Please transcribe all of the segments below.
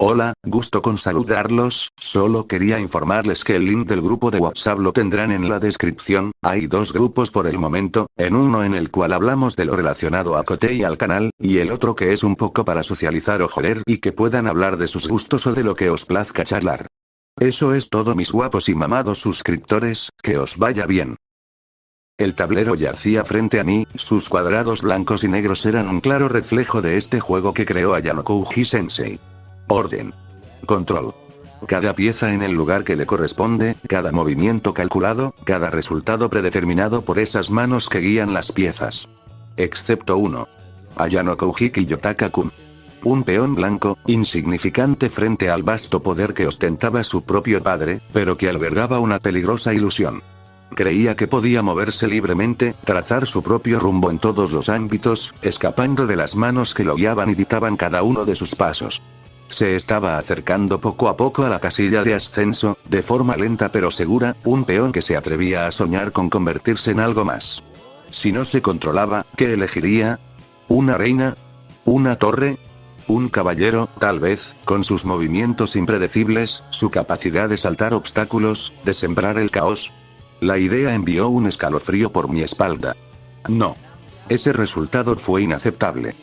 Hola, gusto con saludarlos, solo quería informarles que el link del grupo de WhatsApp lo tendrán en la descripción. Hay dos grupos por el momento, en uno en el cual hablamos de lo relacionado a Cote y al canal, y el otro que es un poco para socializar o joder y que puedan hablar de sus gustos o de lo que os plazca charlar. Eso es todo, mis guapos y mamados suscriptores, que os vaya bien. El tablero yacía frente a mí, sus cuadrados blancos y negros eran un claro reflejo de este juego que creó Ayano Kouji Sensei. Orden. Control. Cada pieza en el lugar que le corresponde, cada movimiento calculado, cada resultado predeterminado por esas manos que guían las piezas. Excepto uno. Ayano Kouji Kiyotaka-kun. Un peón blanco, insignificante frente al vasto poder que ostentaba su propio padre, pero que albergaba una peligrosa ilusión. Creía que podía moverse libremente, trazar su propio rumbo en todos los ámbitos, escapando de las manos que lo guiaban y dictaban cada uno de sus pasos. Se estaba acercando poco a poco a la casilla de ascenso, de forma lenta pero segura, un peón que se atrevía a soñar con convertirse en algo más. Si no se controlaba, ¿qué elegiría? ¿Una reina? ¿Una torre? Un caballero, tal vez, con sus movimientos impredecibles, su capacidad de saltar obstáculos, de sembrar el caos. La idea envió un escalofrío por mi espalda. No. Ese resultado fue inaceptable.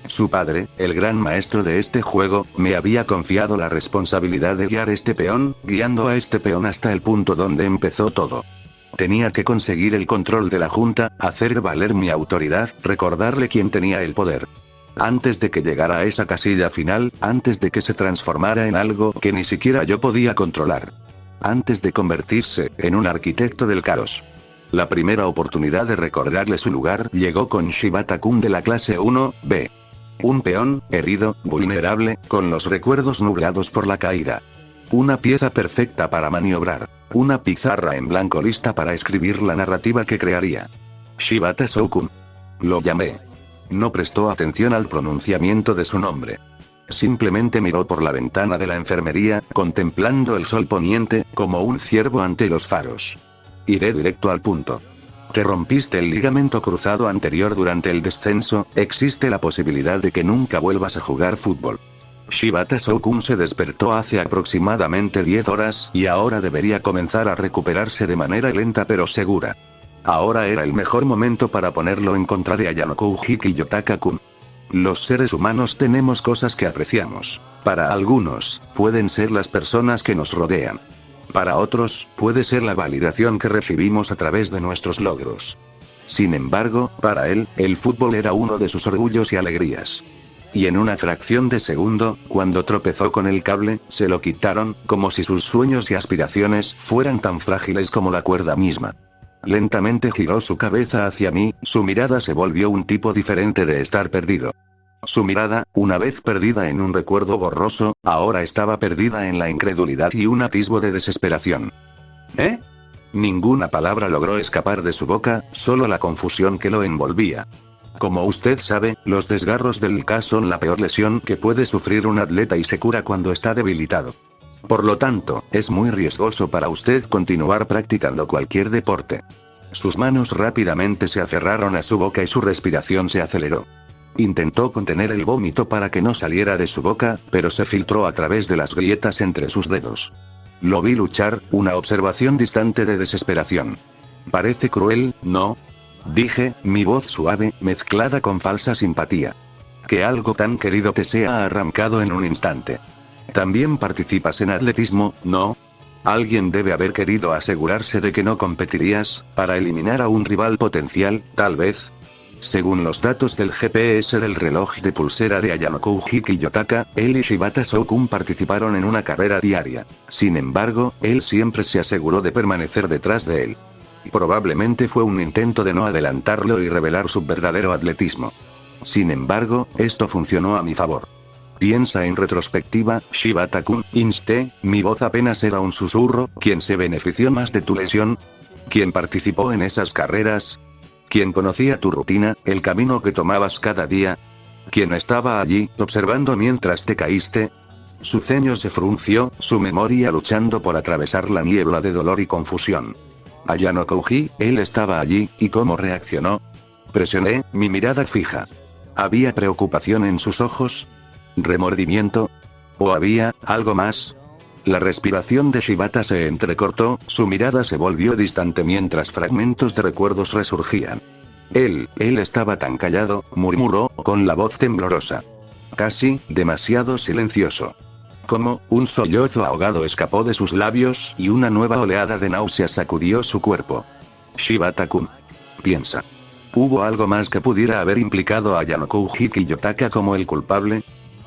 Su padre, el gran maestro de este juego, me había confiado la responsabilidad de guiar este peón, guiando a este peón hasta el punto donde empezó todo. Tenía que conseguir el control de la junta, hacer valer mi autoridad, recordarle quién tenía el poder. Antes de que llegara a esa casilla final, antes de que se transformara en algo que ni siquiera yo podía controlar. Antes de convertirse en un arquitecto del caos. La primera oportunidad de recordarle su lugar llegó con Shibata-kun de la clase 1B. Un peón, herido, vulnerable, con los recuerdos nublados por la caída. Una pieza perfecta para maniobrar. Una pizarra en blanco lista para escribir la narrativa que crearía. Shibata Shoukun. Lo llamé. No prestó atención al pronunciamiento de su nombre. Simplemente miró por la ventana de la enfermería, contemplando el sol poniente, como un ciervo ante los faros. Iré directo al punto. Te rompiste el ligamento cruzado anterior durante el descenso, existe la posibilidad de que nunca vuelvas a jugar fútbol. Shibata Shoukun se despertó hace aproximadamente 10 horas, y ahora debería comenzar a recuperarse de manera lenta pero segura. Ahora era el mejor momento para ponerlo en contra de Ayano Kouji Kiyotaka-kun. Los seres humanos tenemos cosas que apreciamos. Para algunos, pueden ser las personas que nos rodean. Para otros, puede ser la validación que recibimos a través de nuestros logros. Sin embargo, para él, el fútbol era uno de sus orgullos y alegrías. Y en una fracción de segundo, cuando tropezó con el cable, se lo quitaron, como si sus sueños y aspiraciones fueran tan frágiles como la cuerda misma. Lentamente giró su cabeza hacia mí, su mirada se volvió un tipo diferente de estar perdido. Su mirada, una vez perdida en un recuerdo borroso, ahora estaba perdida en la incredulidad y un atisbo de desesperación. ¿Eh? Ninguna palabra logró escapar de su boca, solo la confusión que lo envolvía. Como usted sabe, los desgarros del K son la peor lesión que puede sufrir un atleta y se cura cuando está debilitado. Por lo tanto, es muy riesgoso para usted continuar practicando cualquier deporte. Sus manos rápidamente se aferraron a su boca y su respiración se aceleró. Intentó contener el vómito para que no saliera de su boca, pero se filtró a través de las grietas entre sus dedos. Lo vi luchar, una observación distante de desesperación. Parece cruel, ¿no? Dije, mi voz suave, mezclada con falsa simpatía. Que algo tan querido te sea arrancado en un instante. También participas en atletismo, ¿no? Alguien debe haber querido asegurarse de que no competirías, para eliminar a un rival potencial, tal vez. Según los datos del GPS del reloj de pulsera de Ayano Kouji Kiyotaka, él y Shibata Shoukun participaron en una carrera diaria. Sin embargo, él siempre se aseguró de permanecer detrás de él. Probablemente fue un intento de no adelantarlo y revelar su verdadero atletismo. Sin embargo, esto funcionó a mi favor. Piensa en retrospectiva, Shibata-kun, insté, mi voz apenas era un susurro, ¿quién se benefició más de tu lesión? ¿Quién participó en esas carreras? ¿Quién conocía tu rutina, el camino que tomabas cada día? ¿Quién estaba allí, observando mientras te caíste? Su ceño se frunció, su memoria luchando por atravesar la niebla de dolor y confusión. Ayano Kouji, él estaba allí, ¿y cómo reaccionó? Presioné, mi mirada fija. ¿Había preocupación en sus ojos? ¿Remordimiento? ¿O había algo más? La respiración de Shibata se entrecortó, su mirada se volvió distante mientras fragmentos de recuerdos resurgían. Él estaba tan callado, murmuró, con la voz temblorosa. Casi, demasiado silencioso. Como, un sollozo ahogado escapó de sus labios y una nueva oleada de náuseas sacudió su cuerpo. Shibata-kun. Piensa. ¿Hubo algo más que pudiera haber implicado a Yanokouji Kiyotaka como el culpable?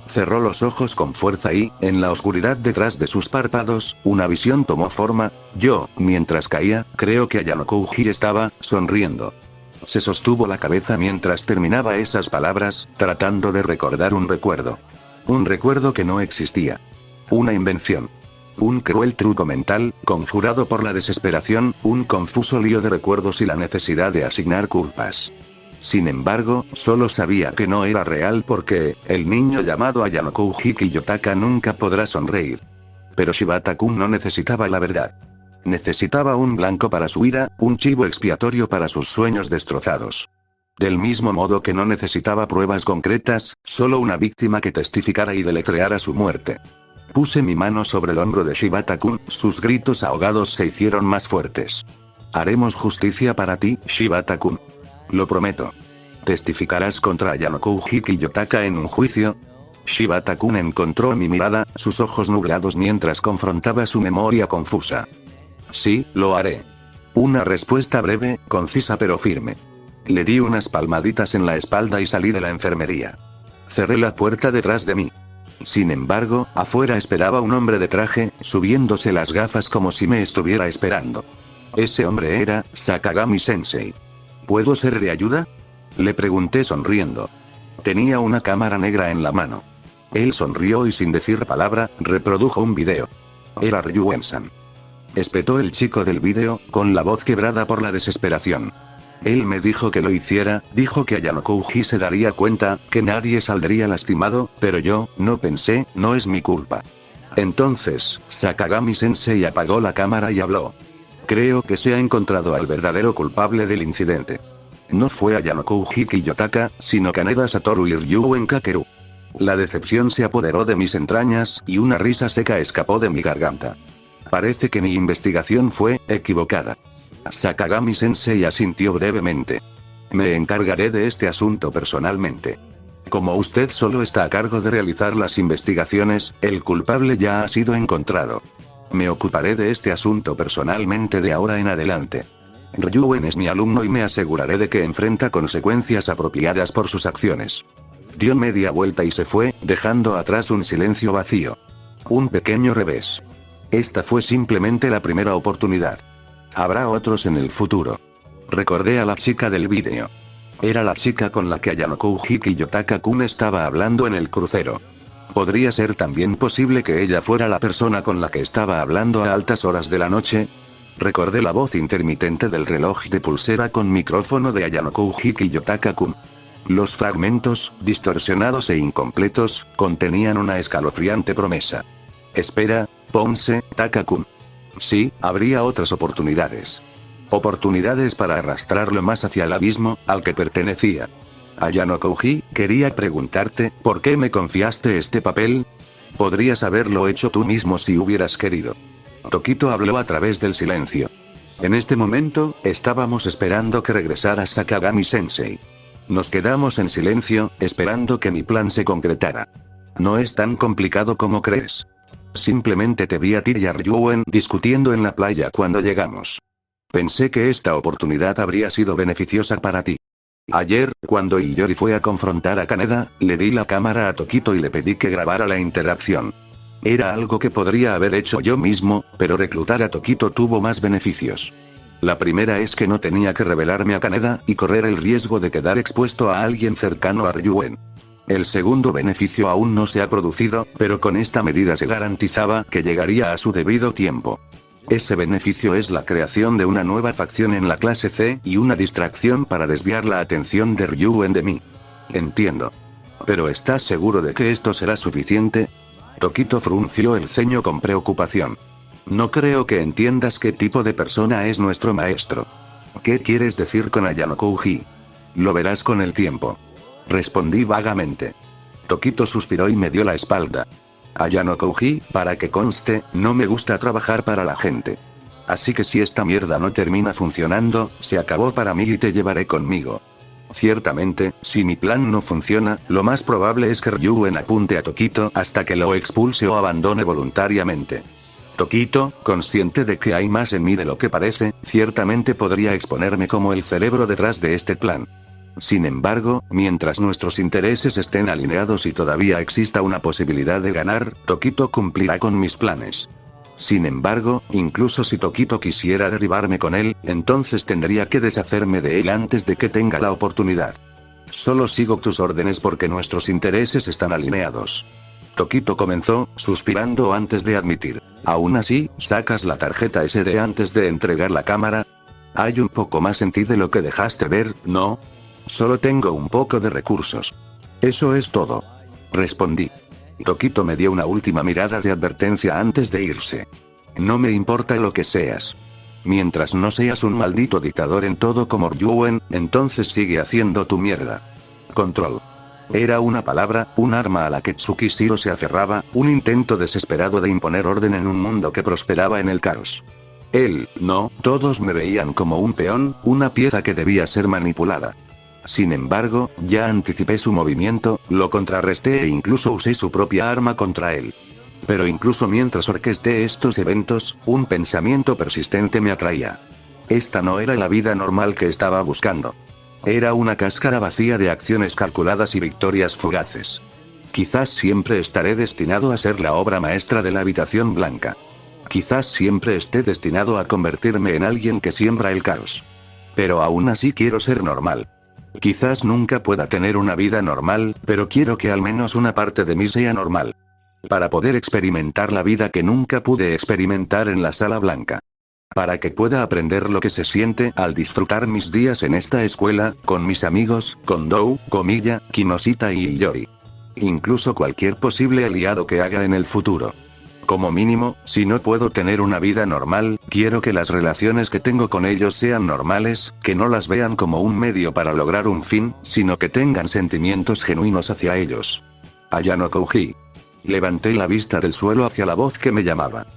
Cerró los ojos con fuerza y, en la oscuridad detrás de sus párpados, una visión tomó forma. Mientras caía, creo que Yanokouji estaba sonriendo. Se sostuvo la cabeza mientras terminaba esas palabras, tratando de recordar un recuerdo. Un recuerdo que no existía. Una invención. Un cruel truco mental, conjurado por la desesperación, un confuso lío de recuerdos y la necesidad de asignar culpas. Sin embargo, solo sabía que no era real porque, el niño llamado Yanokouji Kiyotaka nunca podrá sonreír. Pero Shibata-kun no necesitaba la verdad. Necesitaba un blanco para su ira, un chivo expiatorio para sus sueños destrozados. Del mismo modo que no necesitaba pruebas concretas, solo una víctima que testificara y deletreara su muerte. Puse mi mano sobre el hombro de Shibata-kun, sus gritos ahogados se hicieron más fuertes. Haremos justicia para ti, Shibata-kun. Lo prometo. ¿Testificarás contra Yanokouji Kiyotaka en un juicio? Shibata-kun encontró mi mirada, sus ojos nublados mientras confrontaba su memoria confusa. Sí, lo haré. Una respuesta breve, concisa pero firme. Le di unas palmaditas en la espalda y salí de la enfermería. Cerré la puerta detrás de mí. Sin embargo, afuera esperaba un hombre de traje, subiéndose las gafas como si me estuviera esperando. Ese hombre era Sakagami-sensei. ¿Puedo ser de ayuda? Le pregunté sonriendo. Tenía una cámara negra en la mano. Él sonrió y sin decir palabra, reprodujo un video. Era Ryuen-san. Espetó el chico del video, con la voz quebrada por la desesperación. Él me dijo que lo hiciera, dijo que Yanokouji se daría cuenta, que nadie saldría lastimado, pero yo, no pensé, no es mi culpa. Entonces, Sakagami-sensei apagó la cámara y habló. Creo que se ha encontrado al verdadero culpable del incidente. No fue a Yanokouji Kiyotaka, sino Kaneda Satoru y Ryuen Kakeru. La decepción se apoderó de mis entrañas, y una risa seca escapó de mi garganta. Parece que mi investigación fue equivocada. Sakagami-sensei asintió brevemente. Me encargaré de este asunto personalmente. Como usted solo está a cargo de realizar las investigaciones, el culpable ya ha sido encontrado. Me ocuparé de este asunto personalmente de ahora en adelante. Ryuen es mi alumno y me aseguraré de que enfrenta consecuencias apropiadas por sus acciones. Dio media vuelta y se fue, dejando atrás un silencio vacío. Un pequeño revés. Esta fue simplemente la primera oportunidad. Habrá otros en el futuro. Recordé a la chica del vídeo. Era la chica con la que Yanokouji Kiyotaka-kun estaba hablando en el crucero. ¿Podría ser también posible que ella fuera la persona con la que estaba hablando a altas horas de la noche? Recordé la voz intermitente del reloj de pulsera con micrófono de Yanokouji Kiyotaka-kun. Los fragmentos, distorsionados e incompletos, contenían una escalofriante promesa. Espera, Ponce, Taka-kun. Sí, habría otras oportunidades. Oportunidades para arrastrarlo más hacia el abismo, al que pertenecía. A Yanokouji, quería preguntarte, ¿por qué me confiaste este papel? Podrías haberlo hecho tú mismo si hubieras querido. Tokito habló a través del silencio. En este momento, estábamos esperando que regresara Sakagami-sensei. Nos quedamos en silencio, esperando que mi plan se concretara. No es tan complicado como crees. Simplemente te vi a ti y a Ryuen discutiendo en la playa cuando llegamos. Pensé que esta oportunidad habría sido beneficiosa para ti. Ayer, cuando Iyori fue a confrontar a Kaneda, le di la cámara a Tokito y le pedí que grabara la interacción. Era algo que podría haber hecho yo mismo, pero reclutar a Tokito tuvo más beneficios. La primera es que no tenía que revelarme a Kaneda y correr el riesgo de quedar expuesto a alguien cercano a Ryuen. El segundo beneficio aún no se ha producido, pero con esta medida se garantizaba que llegaría a su debido tiempo. Ese beneficio es la creación de una nueva facción en la clase C y una distracción para desviar la atención de Ryuen de mí. Entiendo. ¿Pero estás seguro de que esto será suficiente? Tokito frunció el ceño con preocupación. No creo que entiendas qué tipo de persona es nuestro maestro. ¿Qué quieres decir con Yanokouji? Lo verás con el tiempo. Respondí vagamente. Tokito suspiró y me dio la espalda. Ayano Kouji, para que conste, no me gusta trabajar para la gente. Así que si esta mierda no termina funcionando, se acabó para mí y te llevaré conmigo. Ciertamente, si mi plan no funciona, lo más probable es que Ryuen apunte a Tokito hasta que lo expulse o abandone voluntariamente. Tokito, consciente de que hay más en mí de lo que parece, ciertamente podría exponerme como el cerebro detrás de este plan. Sin embargo, mientras nuestros intereses estén alineados y todavía exista una posibilidad de ganar, Tokito cumplirá con mis planes. Sin embargo, incluso si Tokito quisiera derribarme con él, entonces tendría que deshacerme de él antes de que tenga la oportunidad. Solo sigo tus órdenes porque nuestros intereses están alineados. Tokito comenzó, suspirando antes de admitir. Aún así, ¿sacas la tarjeta SD antes de entregar la cámara? Hay un poco más en ti de lo que dejaste ver, ¿no? Solo tengo un poco de recursos. Eso es todo. Respondí. Tokito me dio una última mirada de advertencia antes de irse. No me importa lo que seas. Mientras no seas un maldito dictador en todo como Ryuen, entonces sigue haciendo tu mierda. Control. Era una palabra, un arma a la que Tsukishiro se aferraba, un intento desesperado de imponer orden en un mundo que prosperaba en el caos. Él, no, todos me veían como un peón, una pieza que debía ser manipulada. Sin embargo, ya anticipé su movimiento, lo contrarresté e incluso usé su propia arma contra él. Pero incluso mientras orquesté estos eventos, un pensamiento persistente me atraía. Esta no era la vida normal que estaba buscando. Era una cáscara vacía de acciones calculadas y victorias fugaces. Quizás siempre estaré destinado a ser la obra maestra de la habitación blanca. Quizás siempre esté destinado a convertirme en alguien que siembra el caos. Pero aún así quiero ser normal. Quizás nunca pueda tener una vida normal, pero quiero que al menos una parte de mí sea normal. Para poder experimentar la vida que nunca pude experimentar en la sala blanca. Para que pueda aprender lo que se siente al disfrutar mis días en esta escuela, con mis amigos, con Dou, Komilla, Kinoshita y Iyori. Incluso cualquier posible aliado que haga en el futuro. Como mínimo, si no puedo tener una vida normal, quiero que las relaciones que tengo con ellos sean normales, que no las vean como un medio para lograr un fin, sino que tengan sentimientos genuinos hacia ellos. Ayano Kouji. Levanté la vista del suelo hacia la voz que me llamaba.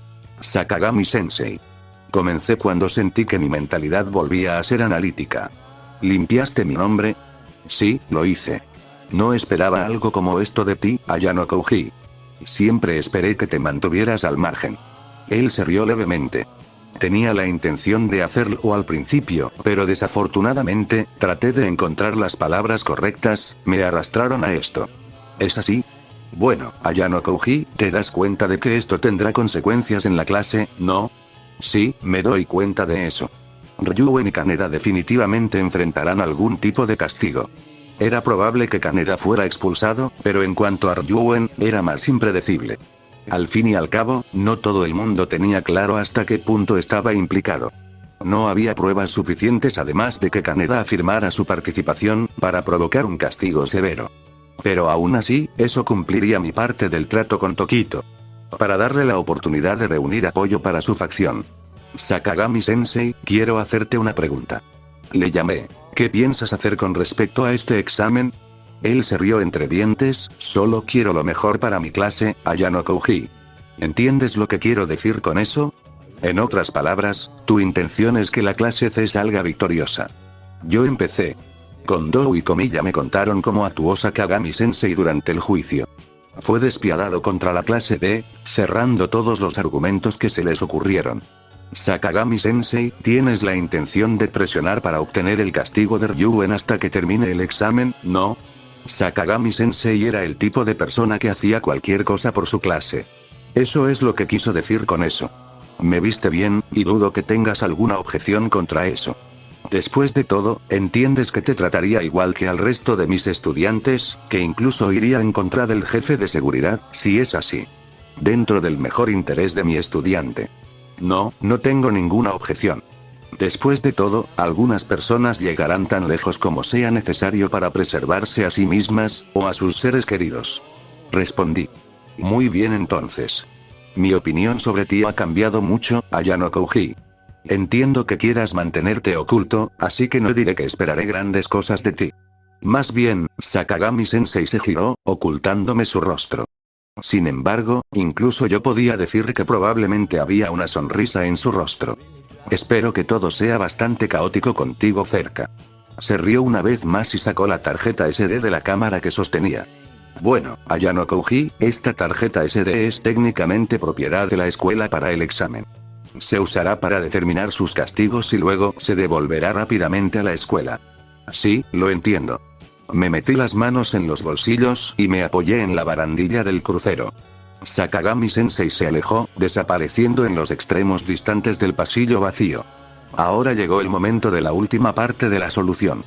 Sakagami-sensei. Comencé cuando sentí que mi mentalidad volvía a ser analítica. ¿Limpiaste mi nombre? Sí, lo hice. No esperaba algo como esto de ti, Ayano Kouji. Siempre esperé que te mantuvieras al margen. Él se rió levemente. Tenía la intención de hacerlo al principio, pero desafortunadamente, traté de encontrar las palabras correctas, me arrastraron a esto. ¿Es así? Bueno, Ayano Kouji, ¿te das cuenta de que esto tendrá consecuencias en la clase, no? Sí, me doy cuenta de eso. Ryuen y Kaneda definitivamente enfrentarán algún tipo de castigo. Era probable que Kaneda fuera expulsado, pero en cuanto a Ryuen, era más impredecible. Al fin y al cabo, no todo el mundo tenía claro hasta qué punto estaba implicado. No había pruebas suficientes además de que Kaneda afirmara su participación, para provocar un castigo severo. Pero aún así, eso cumpliría mi parte del trato con Tokito. Para darle la oportunidad de reunir apoyo para su facción. Sakagami-sensei, quiero hacerte una pregunta. Le llamé. ¿Qué piensas hacer con respecto a este examen? Él se rió entre dientes, solo quiero lo mejor para mi clase, Ayano Kouji. ¿Entiendes lo que quiero decir con eso? En otras palabras, tu intención es que la clase C salga victoriosa. Yo empecé. Con Dou y Komilla me contaron cómo actuó Sakagami-sensei durante el juicio. Fue despiadado contra la clase D, cerrando todos los argumentos que se les ocurrieron. Sakagami-sensei, ¿tienes la intención de presionar para obtener el castigo de Ryuen hasta que termine el examen, no? Sakagami-sensei era el tipo de persona que hacía cualquier cosa por su clase. Eso es lo que quiso decir con eso. Me viste bien, y dudo que tengas alguna objeción contra eso. Después de todo, entiendes que te trataría igual que al resto de mis estudiantes, que incluso iría en contra del jefe de seguridad, si es así. Dentro del mejor interés de mi estudiante. No, no tengo ninguna objeción. Después de todo, algunas personas llegarán tan lejos como sea necesario para preservarse a sí mismas, o a sus seres queridos. Respondí. Muy bien entonces. Mi opinión sobre ti ha cambiado mucho, Ayano Kouji. Entiendo que quieras mantenerte oculto, así que no diré que esperaré grandes cosas de ti. Más bien, Sakagami-sensei se giró, ocultándome su rostro. Sin embargo, incluso yo podía decir que probablemente había una sonrisa en su rostro. Espero que todo sea bastante caótico contigo cerca. Se rió una vez más y sacó la tarjeta SD de la cámara que sostenía. Bueno, Ayano Kouji, esta tarjeta SD es técnicamente propiedad de la escuela para el examen. Se usará para determinar sus castigos y luego se devolverá rápidamente a la escuela. Sí, lo entiendo. Me metí las manos en los bolsillos y me apoyé en la barandilla del crucero. Sakagami-sensei se alejó, desapareciendo en los extremos distantes del pasillo vacío. Ahora llegó el momento de la última parte de la solución.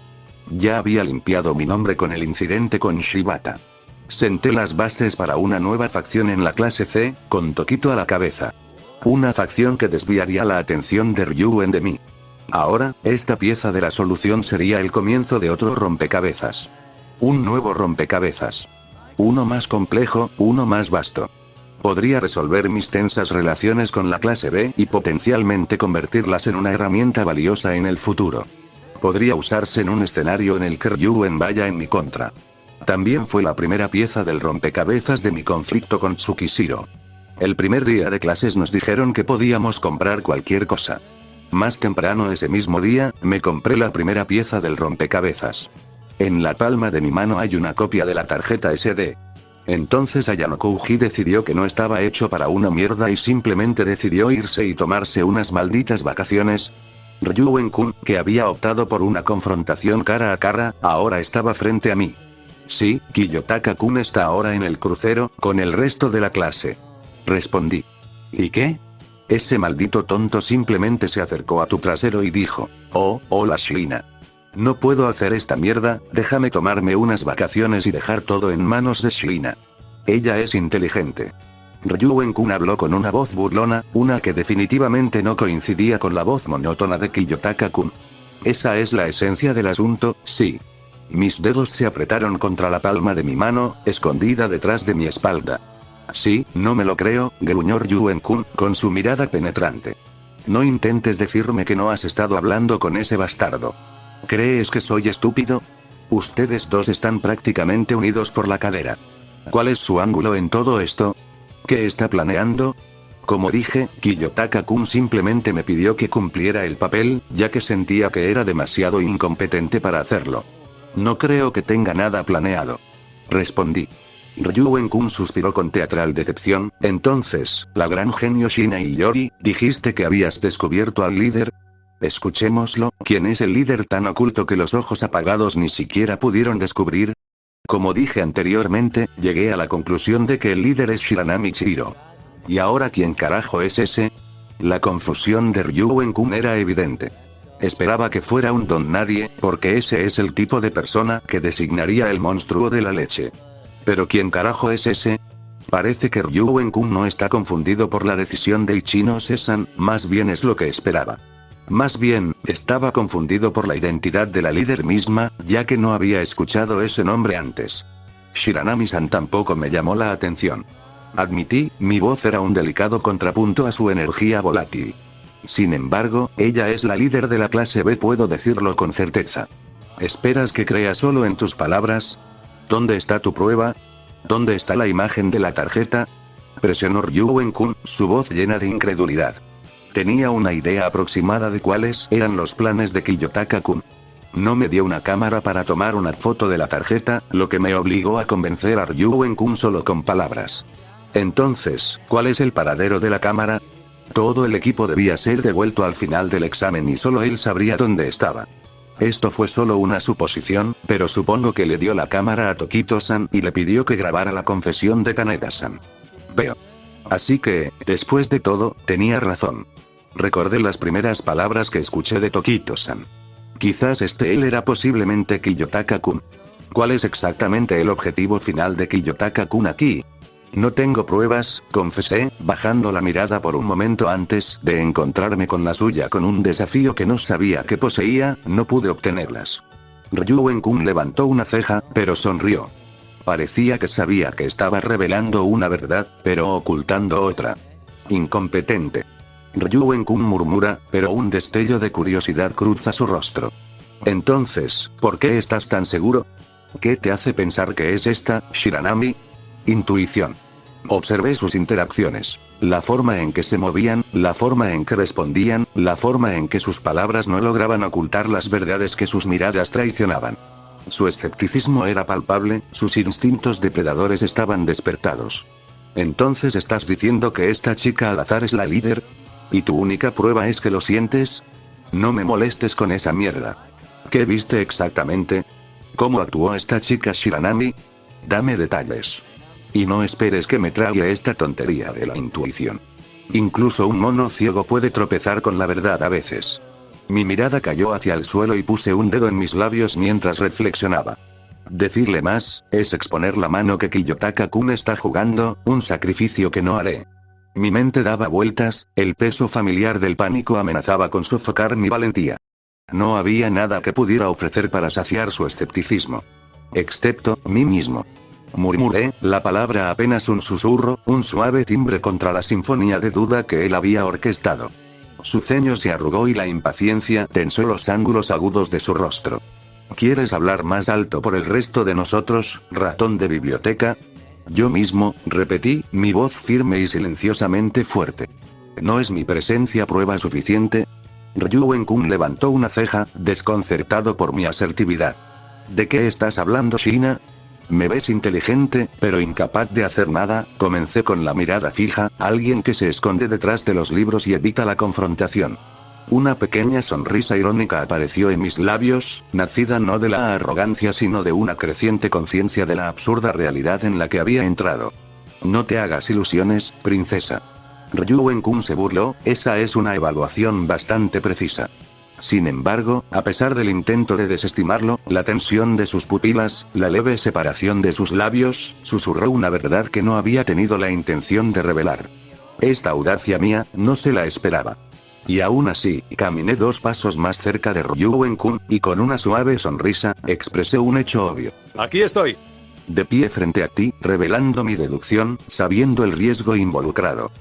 Ya había limpiado mi nombre con el incidente con Shibata. Senté las bases para una nueva facción en la clase C, con Tokito a la cabeza. Una facción que desviaría la atención de Ryuen de mí. Ahora, esta pieza de la solución sería el comienzo de otro rompecabezas. Un nuevo rompecabezas. Uno más complejo, uno más vasto. Podría resolver mis tensas relaciones con la clase B y potencialmente convertirlas en una herramienta valiosa en el futuro. Podría usarse en un escenario en el que Ryuen vaya en mi contra. También fue la primera pieza del rompecabezas de mi conflicto con Tsukishiro. El primer día de clases nos dijeron que podíamos comprar cualquier cosa. Más temprano ese mismo día, me compré la primera pieza del rompecabezas. En la palma de mi mano hay una copia de la tarjeta SD. Entonces Ayano Kouji decidió que no estaba hecho para una mierda y simplemente decidió irse y tomarse unas malditas vacaciones. Ryuen-kun, que había optado por una confrontación cara a cara, ahora estaba frente a mí. Sí, Kiyotaka-kun está ahora en el crucero, con el resto de la clase. Respondí. ¿Y qué? Ese maldito tonto simplemente se acercó a tu trasero y dijo, oh, hola Shirina. No puedo hacer esta mierda, déjame tomarme unas vacaciones y dejar todo en manos de Shirina. Ella es inteligente. Ryuen-kun habló con una voz burlona, una que definitivamente no coincidía con la voz monótona de Kiyotaka-kun. Esa es la esencia del asunto, sí. Mis dedos se apretaron contra la palma de mi mano, escondida detrás de mi espalda. Sí, no me lo creo, gruñó Ryuen-kun, con su mirada penetrante. No intentes decirme que no has estado hablando con ese bastardo. ¿Crees que soy estúpido? Ustedes dos están prácticamente unidos por la cadera. ¿Cuál es su ángulo en todo esto? ¿Qué está planeando? Como dije, Kiyotaka-kun simplemente me pidió que cumpliera el papel, ya que sentía que era demasiado incompetente para hacerlo. No creo que tenga nada planeado. Respondí. Ryuen-kun suspiró con teatral decepción. Entonces, la gran genio Shina Iyori, dijiste que habías descubierto al líder. Escuchémoslo, ¿quién es el líder tan oculto que los ojos apagados ni siquiera pudieron descubrir? Como dije anteriormente, llegué a la conclusión de que el líder es Shiranami Chihiro. ¿Y ahora quién carajo es ese? La confusión de Ryuen-kun era evidente. Esperaba que fuera un don nadie, porque ese es el tipo de persona que designaría el monstruo de la leche. ¿Pero quién carajo es ese? Parece que Ryuen-kun no está confundido por la decisión de Ichino Sesan, más bien es lo que esperaba. Más bien, estaba confundido por la identidad de la líder misma, ya que no había escuchado ese nombre antes. Shiranami-san tampoco me llamó la atención. Admití, mi voz era un delicado contrapunto a su energía volátil. Sin embargo, ella es la líder de la clase B, puedo decirlo con certeza. ¿Esperas que crea solo en tus palabras? ¿Dónde está tu prueba? ¿Dónde está la imagen de la tarjeta? Presionó Ryuen-kun, su voz llena de incredulidad. Tenía una idea aproximada de cuáles eran los planes de Kiyotaka-kun. No me dio una cámara para tomar una foto de la tarjeta, lo que me obligó a convencer a Ryuen-kun solo con palabras. Entonces, ¿cuál es el paradero de la cámara? Todo el equipo debía ser devuelto al final del examen y solo él sabría dónde estaba. Esto fue solo una suposición, pero supongo que le dio la cámara a Tokito-san y le pidió que grabara la confesión de Kaneda-san. Veo. Así que, después de todo, tenía razón. Recordé las primeras palabras que escuché de Tokito-san. Quizás él era posiblemente Kiyotaka-kun. ¿Cuál es exactamente el objetivo final de Kiyotaka-kun aquí? No tengo pruebas, confesé, bajando la mirada por un momento antes de encontrarme con la suya con un desafío que no sabía que poseía, no pude obtenerlas. Ryuen-kun levantó una ceja, pero sonrió. Parecía que sabía que estaba revelando una verdad, pero ocultando otra. Incompetente. Ryuen-kun murmura, pero un destello de curiosidad cruza su rostro. Entonces, ¿por qué estás tan seguro? ¿Qué te hace pensar que es esta, Shiranami? Intuición. Observé sus interacciones, la forma en que se movían, la forma en que respondían, la forma en que sus palabras no lograban ocultar las verdades que sus miradas traicionaban. Su escepticismo era palpable, sus instintos depredadores estaban despertados. ¿Entonces estás diciendo que esta chica al azar es la líder? ¿Y tu única prueba es que lo sientes? No me molestes con esa mierda. ¿Qué viste exactamente? ¿Cómo actuó esta chica Shiranami? Dame detalles. Y no esperes que me trague esta tontería de la intuición. Incluso un mono ciego puede tropezar con la verdad a veces. Mi mirada cayó hacia el suelo y puse un dedo en mis labios mientras reflexionaba. Decirle más, es exponer la mano que Kiyotaka-kun está jugando, un sacrificio que no haré. Mi mente daba vueltas, el peso familiar del pánico amenazaba con sofocar mi valentía. No había nada que pudiera ofrecer para saciar su escepticismo. Excepto mí mismo. Murmuré, la palabra apenas un susurro, un suave timbre contra la sinfonía de duda que él había orquestado. Su ceño se arrugó y la impaciencia tensó los ángulos agudos de su rostro. ¿Quieres hablar más alto por el resto de nosotros, ratón de biblioteca? Yo mismo, repetí, mi voz firme y silenciosamente fuerte. ¿No es mi presencia prueba suficiente? Ryuen-kun levantó una ceja, desconcertado por mi asertividad. ¿De qué estás hablando, Shina? Me ves inteligente, pero incapaz de hacer nada, comencé con la mirada fija, alguien que se esconde detrás de los libros y evita la confrontación. Una pequeña sonrisa irónica apareció en mis labios, nacida no de la arrogancia sino de una creciente conciencia de la absurda realidad en la que había entrado. No te hagas ilusiones, princesa. Ryuen-kun se burló, esa es una evaluación bastante precisa. Sin embargo, a pesar del intento de desestimarlo, la tensión de sus pupilas, la leve separación de sus labios, susurró una verdad que no había tenido la intención de revelar. Esta audacia mía, no se la esperaba. Y aún así, caminé 2 pasos más cerca de Ryuen-kun, y con una suave sonrisa, expresé un hecho obvio. Aquí estoy. De pie frente a ti, revelando mi deducción, sabiendo el riesgo involucrado.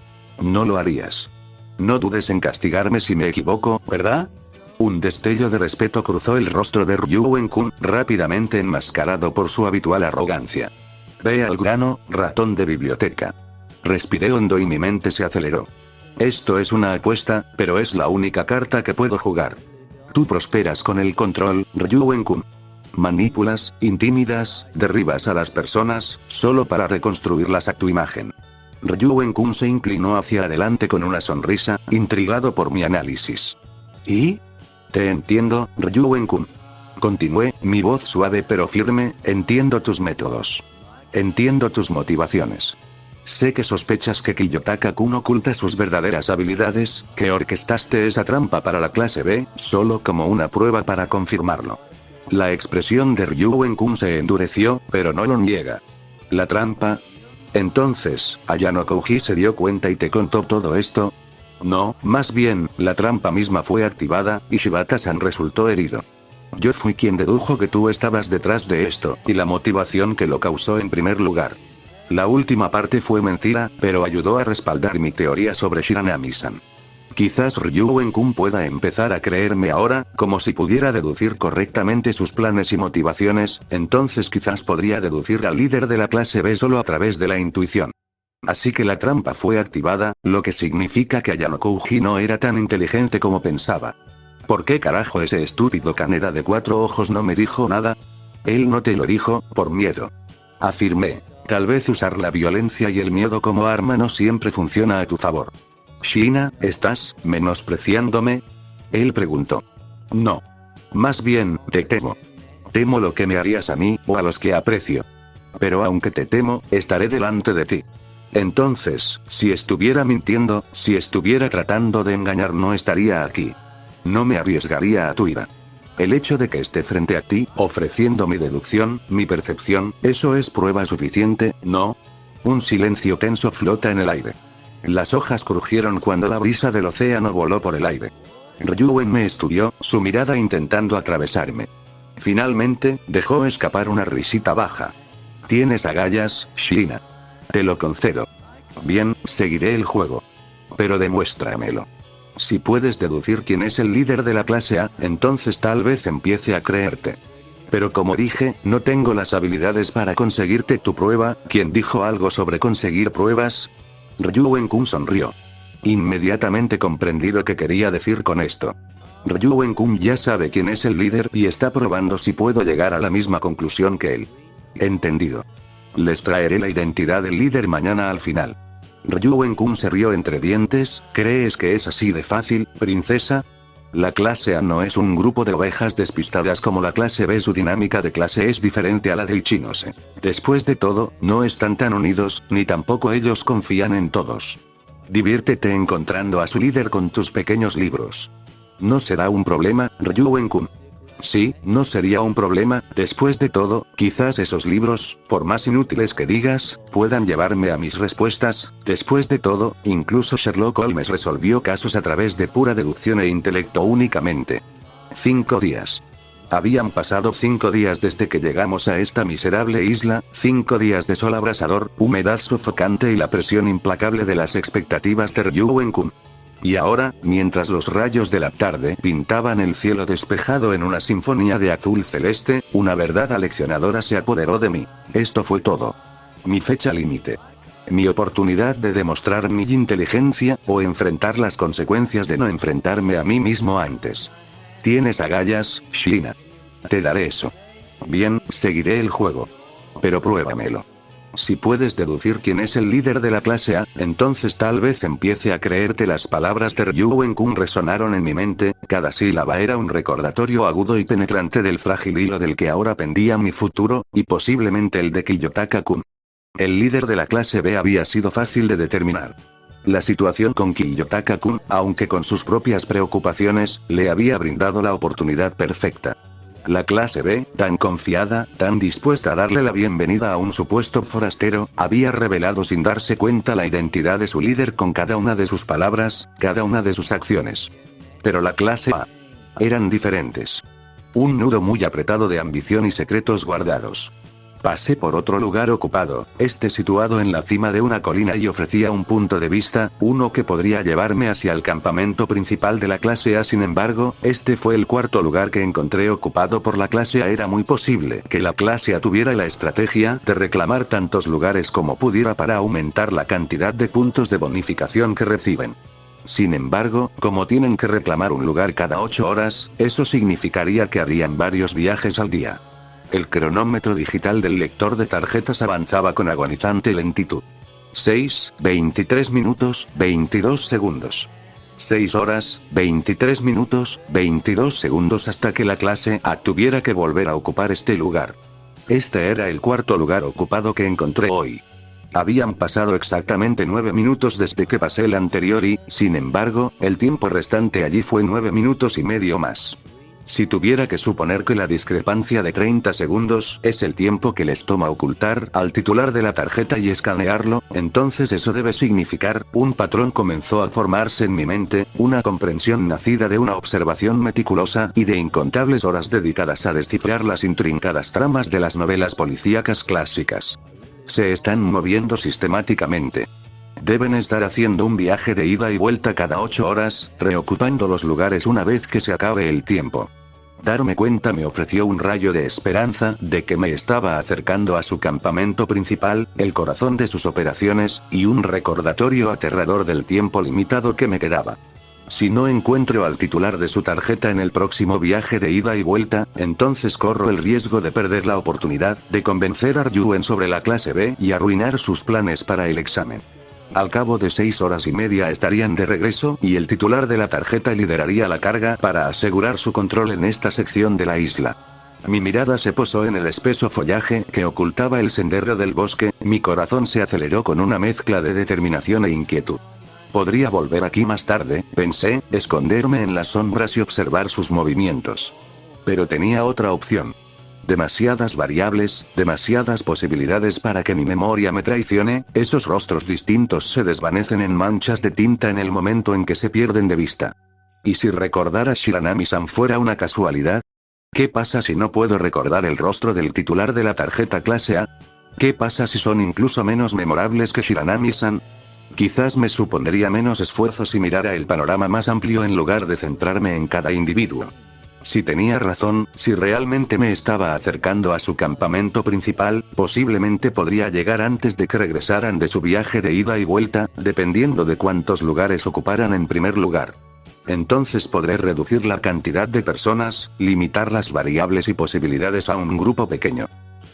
No lo harías. No dudes en castigarme si me equivoco, ¿verdad? Un destello de respeto cruzó el rostro de Ryuen-kun, rápidamente enmascarado por su habitual arrogancia. Ve al grano, ratón de biblioteca. Respiré hondo y mi mente se aceleró. Esto es una apuesta, pero es la única carta que puedo jugar. Tú prosperas con el control, Ryuen-kun. Manipulas, intimidas, derribas a las personas, solo para reconstruirlas a tu imagen. Ryuen-kun se inclinó hacia adelante con una sonrisa, intrigado por mi análisis. ¿Y? Te entiendo, Ryuen-kun. Continué, mi voz suave pero firme, entiendo tus métodos. Entiendo tus motivaciones. Sé que sospechas que Kiyotaka-kun oculta sus verdaderas habilidades, que orquestaste esa trampa para la clase B, solo como una prueba para confirmarlo. La expresión de Ryuen-kun se endureció, pero no lo niega. ¿La trampa? Entonces, Ayano Kouji se dio cuenta y te contó todo esto. No, más bien, la trampa misma fue activada, y Shibata-san resultó herido. Yo fui quien dedujo que tú estabas detrás de esto, y la motivación que lo causó en primer lugar. La última parte fue mentira, pero ayudó a respaldar mi teoría sobre Shiranami-san. Quizás Ryuen-kun pueda empezar a creerme ahora, como si pudiera deducir correctamente sus planes y motivaciones, entonces quizás podría deducir al líder de la clase B solo a través de la intuición. Así que la trampa fue activada, lo que significa que Ayano Kouji no era tan inteligente como pensaba. ¿Por qué carajo ese estúpido Kaneda de 4 ojos no me dijo nada? Él no te lo dijo, por miedo. Afirmé. Tal vez usar la violencia y el miedo como arma no siempre funciona a tu favor. Shina, ¿estás menospreciándome? Él preguntó. No. Más bien, te temo. Temo lo que me harías a mí, o a los que aprecio. Pero aunque te temo, estaré delante de ti. Entonces, si estuviera mintiendo, si estuviera tratando de engañar no estaría aquí. No me arriesgaría a tu ira. El hecho de que esté frente a ti, ofreciendo mi deducción, mi percepción, eso es prueba suficiente, ¿no? Un silencio tenso flota en el aire. Las hojas crujieron cuando la brisa del océano voló por el aire. Ryuen me estudió, su mirada intentando atravesarme. Finalmente, dejó escapar una risita baja. Tienes agallas, Shina. Te lo concedo. Bien, seguiré el juego. Pero demuéstramelo. Si puedes deducir quién es el líder de la clase A, entonces tal vez empiece a creerte. Pero como dije, no tengo las habilidades para conseguirte tu prueba. ¿Quién dijo algo sobre conseguir pruebas? Ryuen-kun sonrió. Inmediatamente comprendí lo que quería decir con esto. Ryuen-kun ya sabe quién es el líder y está probando si puedo llegar a la misma conclusión que él. Entendido. Les traeré la identidad del líder mañana al final. Ryuen-kun se rió entre dientes. ¿Crees que es así de fácil, princesa? La clase A no es un grupo de ovejas despistadas como la clase B. Su dinámica de clase es diferente a la de Ichinose. Después de todo, no están tan unidos, ni tampoco ellos confían en todos. Diviértete encontrando a su líder con tus pequeños libros. ¿No será un problema, Ryuen-kun? Sí, no sería un problema. Después de todo, quizás esos libros, por más inútiles que digas, puedan llevarme a mis respuestas. Después de todo, incluso Sherlock Holmes resolvió casos a través de pura deducción e intelecto únicamente. 5 días. Habían pasado 5 días desde que llegamos a esta miserable isla, 5 días de sol abrasador, humedad sofocante y la presión implacable de las expectativas de Ryuen-kun. Y ahora, mientras los rayos de la tarde pintaban el cielo despejado en una sinfonía de azul celeste, una verdad aleccionadora se apoderó de mí. Esto fue todo. Mi fecha límite. Mi oportunidad de demostrar mi inteligencia, o enfrentar las consecuencias de no enfrentarme a mí mismo antes. Tienes agallas, Shirina. Te daré eso. Bien, seguiré el juego. Pero pruébamelo. Si puedes deducir quién es el líder de la clase A, entonces tal vez empiece a creerte. Las palabras de Ryuen-kun resonaron en mi mente, cada sílaba era un recordatorio agudo y penetrante del frágil hilo del que ahora pendía mi futuro, y posiblemente el de Kiyotaka-kun. El líder de la clase B había sido fácil de determinar. La situación con Kiyotaka-kun, aunque con sus propias preocupaciones, le había brindado la oportunidad perfecta. La clase B, tan confiada, tan dispuesta a darle la bienvenida a un supuesto forastero, había revelado sin darse cuenta la identidad de su líder con cada una de sus palabras, cada una de sus acciones. Pero la clase A eran diferentes. Un nudo muy apretado de ambición y secretos guardados. Pasé por otro lugar ocupado, situado en la cima de una colina y ofrecía un punto de vista, uno que podría llevarme hacia el campamento principal de la clase A. Sin embargo, fue el cuarto lugar que encontré ocupado por la clase A. Era muy posible que la clase A tuviera la estrategia de reclamar tantos lugares como pudiera para aumentar la cantidad de puntos de bonificación que reciben. Sin embargo, como tienen que reclamar un lugar cada 8 horas, eso significaría que harían varios viajes al día. El cronómetro digital del lector de tarjetas avanzaba con agonizante lentitud. 6, 23 minutos, 22 segundos. 6 horas, 23 minutos, 22 segundos hasta que la clase A tuviera que volver a ocupar este lugar. Este era el cuarto lugar ocupado que encontré hoy. Habían pasado exactamente 9 minutos desde que pasé el anterior y, sin embargo, el tiempo restante allí fue 9 minutos y medio más. Si tuviera que suponer que la discrepancia de 30 segundos es el tiempo que les toma ocultar al titular de la tarjeta y escanearlo, entonces eso debe significar, un patrón comenzó a formarse en mi mente, una comprensión nacida de una observación meticulosa y de incontables horas dedicadas a descifrar las intrincadas tramas de las novelas policíacas clásicas. Se están moviendo sistemáticamente. Deben estar haciendo un viaje de ida y vuelta cada 8 horas, reocupando los lugares una vez que se acabe el tiempo. Darme cuenta me ofreció un rayo de esperanza de que me estaba acercando a su campamento principal, el corazón de sus operaciones, y un recordatorio aterrador del tiempo limitado que me quedaba. Si no encuentro al titular de su tarjeta en el próximo viaje de ida y vuelta, entonces corro el riesgo de perder la oportunidad de convencer a Ryuen sobre la clase B y arruinar sus planes para el examen. Al cabo de 6 horas y media estarían de regreso y el titular de la tarjeta lideraría la carga para asegurar su control en esta sección de la isla. Mi mirada se posó en el espeso follaje que ocultaba el sendero del bosque, mi corazón se aceleró con una mezcla de determinación e inquietud. Podría volver aquí más tarde, pensé, esconderme en las sombras y observar sus movimientos. Pero tenía otra opción. Demasiadas variables, demasiadas posibilidades para que mi memoria me traicione, esos rostros distintos se desvanecen en manchas de tinta en el momento en que se pierden de vista. ¿Y si recordar a Shiranami-san fuera una casualidad? ¿Qué pasa si no puedo recordar el rostro del titular de la tarjeta clase A? ¿Qué pasa si son incluso menos memorables que Shiranami-san? Quizás me supondría menos esfuerzo si mirara el panorama más amplio en lugar de centrarme en cada individuo. Si tenía razón, si realmente me estaba acercando a su campamento principal, posiblemente podría llegar antes de que regresaran de su viaje de ida y vuelta, dependiendo de cuántos lugares ocuparan en primer lugar. Entonces podré reducir la cantidad de personas, limitar las variables y posibilidades a un grupo pequeño.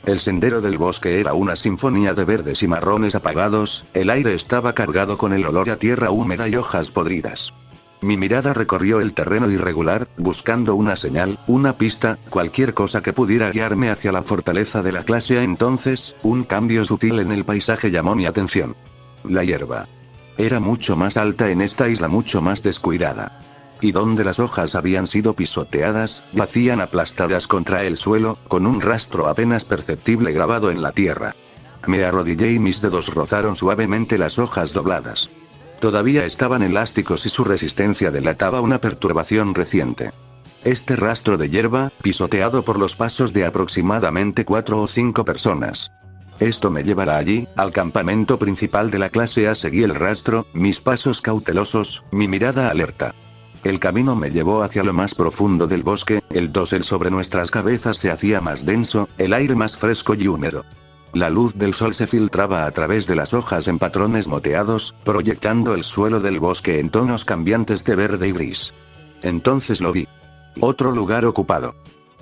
El sendero del bosque era una sinfonía de verdes y marrones apagados, el aire estaba cargado con el olor a tierra húmeda y hojas podridas. Mi mirada recorrió el terreno irregular, buscando una señal, una pista, cualquier cosa que pudiera guiarme hacia la fortaleza de la clase. Entonces, un cambio sutil en el paisaje llamó mi atención. La hierba era mucho más alta en esta isla, mucho más descuidada. Y donde las hojas habían sido pisoteadas, yacían aplastadas contra el suelo, con un rastro apenas perceptible grabado en la tierra. Me arrodillé y mis dedos rozaron suavemente las hojas dobladas. Todavía estaban elásticos y su resistencia delataba una perturbación reciente. Este rastro de hierba, pisoteado por los pasos de aproximadamente 4 o 5 personas. Esto me llevará allí, al campamento principal de la clase A. Seguí el rastro, mis pasos cautelosos, mi mirada alerta. El camino me llevó hacia lo más profundo del bosque, el dosel sobre nuestras cabezas se hacía más denso, el aire más fresco y húmedo. La luz del sol se filtraba a través de las hojas en patrones moteados, proyectando el suelo del bosque en tonos cambiantes de verde y gris. Entonces lo vi. Otro lugar ocupado.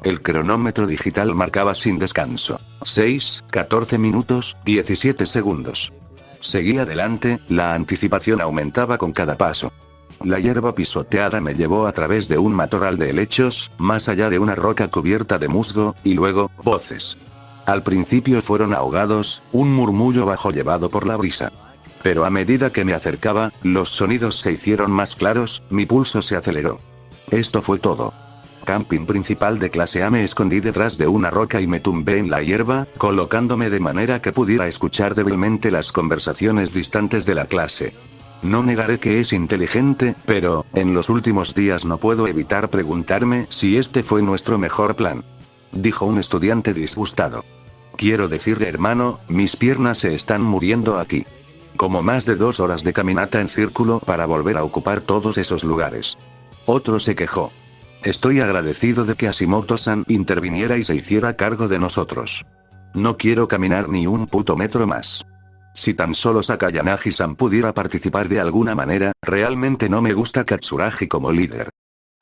El cronómetro digital marcaba sin descanso. 6, 14 minutos, 17 segundos. Seguí adelante, la anticipación aumentaba con cada paso. La hierba pisoteada me llevó a través de un matorral de helechos, más allá de una roca cubierta de musgo, y luego, voces. Al principio fueron ahogados, un murmullo bajo llevado por la brisa. Pero a medida que me acercaba, los sonidos se hicieron más claros, mi pulso se aceleró. Esto fue todo. Camping principal de clase A. Me escondí detrás de una roca y me tumbé en la hierba, colocándome de manera que pudiera escuchar débilmente las conversaciones distantes de la clase. No negaré que es inteligente, pero, en los últimos días no puedo evitar preguntarme si este fue nuestro mejor plan. Dijo un estudiante disgustado. Quiero decir, hermano, mis piernas se están muriendo aquí. Como más de 2 horas de caminata en círculo para volver a ocupar todos esos lugares. Otro se quejó. Estoy agradecido de que Hashimoto-san interviniera y se hiciera cargo de nosotros. No quiero caminar ni un puto metro más. Si tan solo Sakayanagi-san pudiera participar de alguna manera, realmente no me gusta Katsuragi como líder.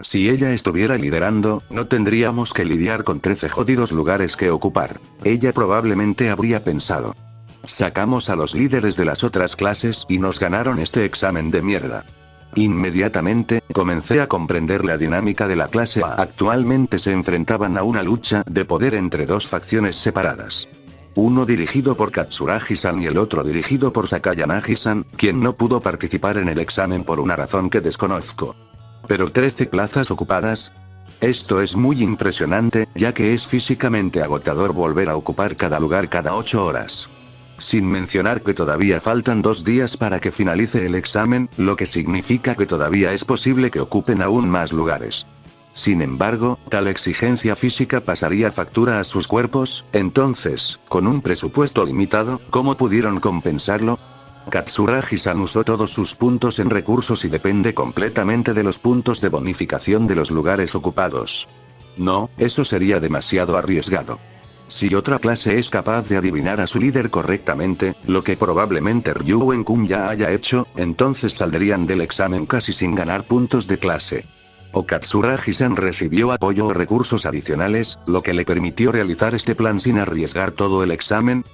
Si ella estuviera liderando, no tendríamos que lidiar con 13 jodidos lugares que ocupar. Ella probablemente habría pensado. Sacamos a los líderes de las otras clases y nos ganaron este examen de mierda. Inmediatamente, comencé a comprender la dinámica de la clase A. Actualmente se enfrentaban a una lucha de poder entre dos facciones separadas. Uno dirigido por Katsuragi-san y el otro dirigido por Sakayanagi-san, quien no pudo participar en el examen por una razón que desconozco. Pero 13 plazas ocupadas. Esto es muy impresionante, ya que es físicamente agotador volver a ocupar cada lugar cada 8 horas. Sin mencionar que todavía faltan 2 días para que finalice el examen, lo que significa que todavía es posible que ocupen aún más lugares. Sin embargo, tal exigencia física pasaría factura a sus cuerpos, entonces, con un presupuesto limitado, ¿cómo pudieron compensarlo? Katsuragi-san usó todos sus puntos en recursos y depende completamente de los puntos de bonificación de los lugares ocupados. No, eso sería demasiado arriesgado. Si otra clase es capaz de adivinar a su líder correctamente, lo que probablemente Ryuen-kun ya haya hecho, entonces saldrían del examen casi sin ganar puntos de clase. O Katsuragi-san recibió apoyo o recursos adicionales, lo que le permitió realizar este plan sin arriesgar todo el examen.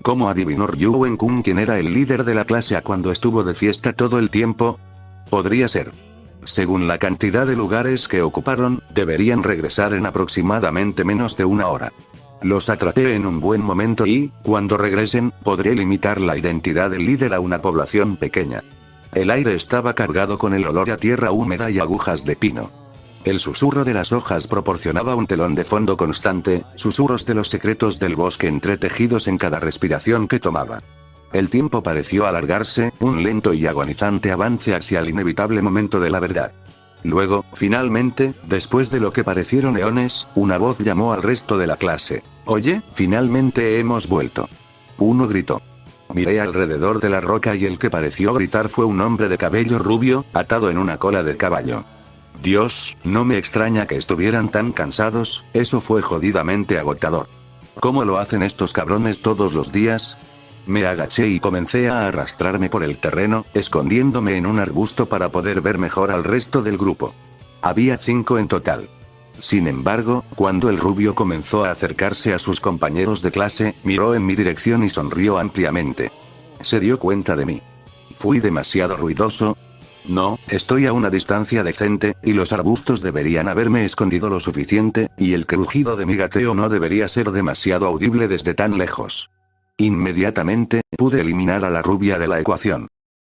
¿Cómo adivinó Ryuen-kun quién era el líder de la clase A cuando estuvo de fiesta todo el tiempo? Podría ser. Según la cantidad de lugares que ocuparon, deberían regresar en aproximadamente menos de 1 hora. Los atrapé en un buen momento y, cuando regresen, podré limitar la identidad del líder a una población pequeña. El aire estaba cargado con el olor a tierra húmeda y agujas de pino. El susurro de las hojas proporcionaba un telón de fondo constante, susurros de los secretos del bosque entretejidos en cada respiración que tomaba. El tiempo pareció alargarse, un lento y agonizante avance hacia el inevitable momento de la verdad. Luego, finalmente, después de lo que parecieron eones, una voz llamó al resto de la clase. «Oye, finalmente hemos vuelto». Uno gritó. Miré alrededor de la roca y el que pareció gritar fue un hombre de cabello rubio, atado en una cola de caballo. Dios, no me extraña que estuvieran tan cansados, eso fue jodidamente agotador. ¿Cómo lo hacen estos cabrones todos los días? Me agaché y comencé a arrastrarme por el terreno, escondiéndome en un arbusto para poder ver mejor al resto del grupo. Había 5 en total. Sin embargo, cuando el rubio comenzó a acercarse a sus compañeros de clase, miró en mi dirección y sonrió ampliamente. Se dio cuenta de mí. ¿Fui demasiado ruidoso? No, estoy a una distancia decente, y los arbustos deberían haberme escondido lo suficiente, y el crujido de mi gateo no debería ser demasiado audible desde tan lejos. Inmediatamente, pude eliminar a la rubia de la ecuación.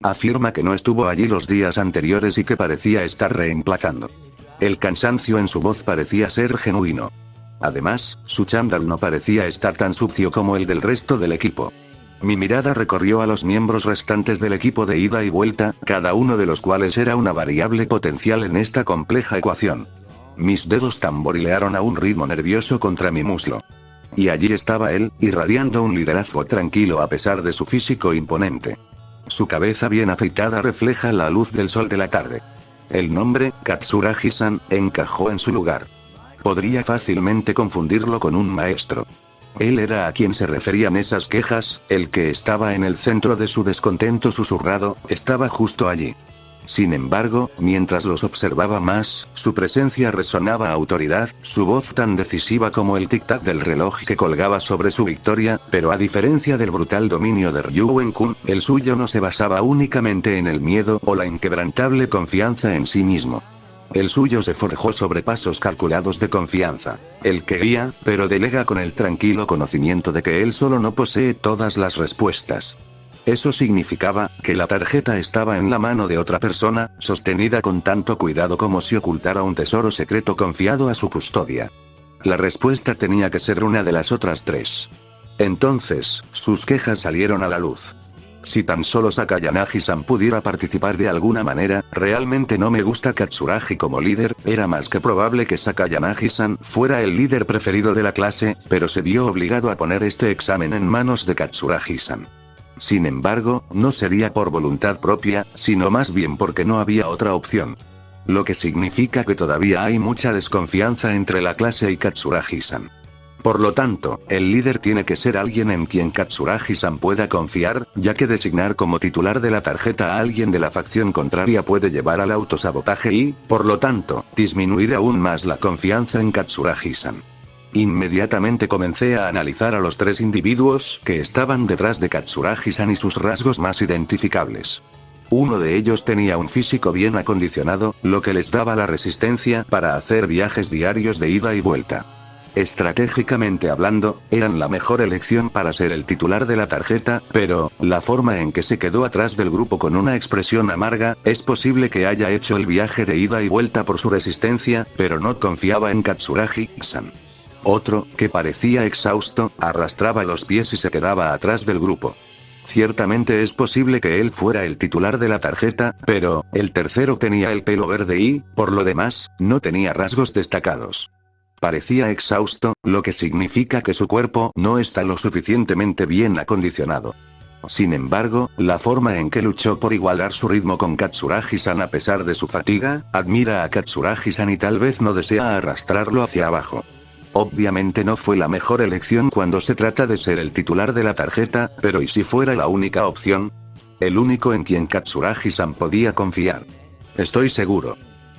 Afirma que no estuvo allí los días anteriores y que parecía estar reemplazando. El cansancio en su voz parecía ser genuino. Además, su chándal no parecía estar tan sucio como el del resto del equipo. Mi mirada recorrió a los miembros restantes del equipo de ida y vuelta, cada uno de los cuales era una variable potencial en esta compleja ecuación. Mis dedos tamborilearon a un ritmo nervioso contra mi muslo. Y allí estaba él, irradiando un liderazgo tranquilo a pesar de su físico imponente. Su cabeza bien afeitada refleja la luz del sol de la tarde. El nombre, Katsuragi-san, encajó en su lugar. Podría fácilmente confundirlo con un maestro. Él era a quien se referían esas quejas, el que estaba en el centro de su descontento susurrado, estaba justo allí. Sin embargo, mientras los observaba más, su presencia resonaba a autoridad, su voz tan decisiva como el tic-tac del reloj que colgaba sobre su victoria, pero a diferencia del brutal dominio de Ryuen-kun, el suyo no se basaba únicamente en el miedo o la inquebrantable confianza en sí mismo. El suyo se forjó sobre pasos calculados de confianza. El que guía, pero delega con el tranquilo conocimiento de que él solo no posee todas las respuestas. Eso significaba que la tarjeta estaba en la mano de otra persona, sostenida con tanto cuidado como si ocultara un tesoro secreto confiado a su custodia. La respuesta tenía que ser una de las otras 3. Entonces, sus quejas salieron a la luz. Si tan solo Sakayanagi-san pudiera participar de alguna manera, realmente no me gusta Katsuragi como líder, era más que probable que Sakayanagi-san fuera el líder preferido de la clase, pero se vio obligado a poner este examen en manos de Katsuragi-san. Sin embargo, no sería por voluntad propia, sino más bien porque no había otra opción. Lo que significa que todavía hay mucha desconfianza entre la clase y Katsuragi-san. Por lo tanto, el líder tiene que ser alguien en quien Katsuragi-san pueda confiar, ya que designar como titular de la tarjeta a alguien de la facción contraria puede llevar al autosabotaje y, por lo tanto, disminuir aún más la confianza en Katsuragi-san. Inmediatamente comencé a analizar a los 3 individuos que estaban detrás de Katsuragi-san y sus rasgos más identificables. Uno de ellos tenía un físico bien acondicionado, lo que les daba la resistencia para hacer viajes diarios de ida y vuelta. Estratégicamente hablando, eran la mejor elección para ser el titular de la tarjeta, pero, la forma en que se quedó atrás del grupo con una expresión amarga, es posible que haya hecho el viaje de ida y vuelta por su resistencia, pero no confiaba en Katsuragi-san. Otro, que parecía exhausto, arrastraba los pies y se quedaba atrás del grupo. Ciertamente es posible que él fuera el titular de la tarjeta, pero, el tercero tenía el pelo verde y, por lo demás, no tenía rasgos destacados. Parecía exhausto, lo que significa que su cuerpo no está lo suficientemente bien acondicionado. Sin embargo, la forma en que luchó por igualar su ritmo con Katsuragi-san a pesar de su fatiga, admira a Katsuragi-san y tal vez no desea arrastrarlo hacia abajo. Obviamente no fue la mejor elección cuando se trata de ser el titular de la tarjeta, pero ¿y si fuera la única opción? El único en quien Katsuragi-san podía confiar. Estoy seguro.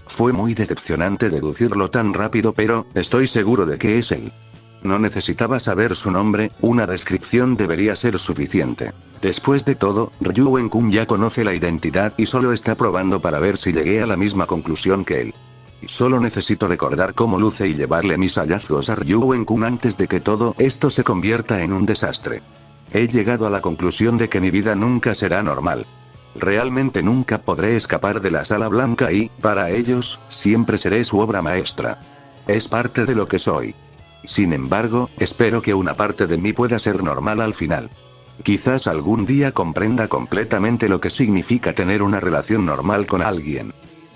Fue muy decepcionante deducirlo tan rápido, pero, estoy seguro de que es él. No necesitaba saber su nombre, una descripción debería ser suficiente. Después de todo, Ryuen-kun ya conoce la identidad y solo está probando para ver si llegué a la misma conclusión que él. Solo necesito recordar cómo luce y llevarle mis hallazgos a Ryuen-kun antes de que todo esto se convierta en un desastre. He llegado a la conclusión de que mi vida nunca será normal. Realmente nunca podré escapar de la Sala Blanca y, para ellos, siempre seré su obra maestra. Es parte de lo que soy. Sin embargo, espero que una parte de mí pueda ser normal al final. Quizás algún día comprenda completamente lo que significa tener una relación normal con alguien.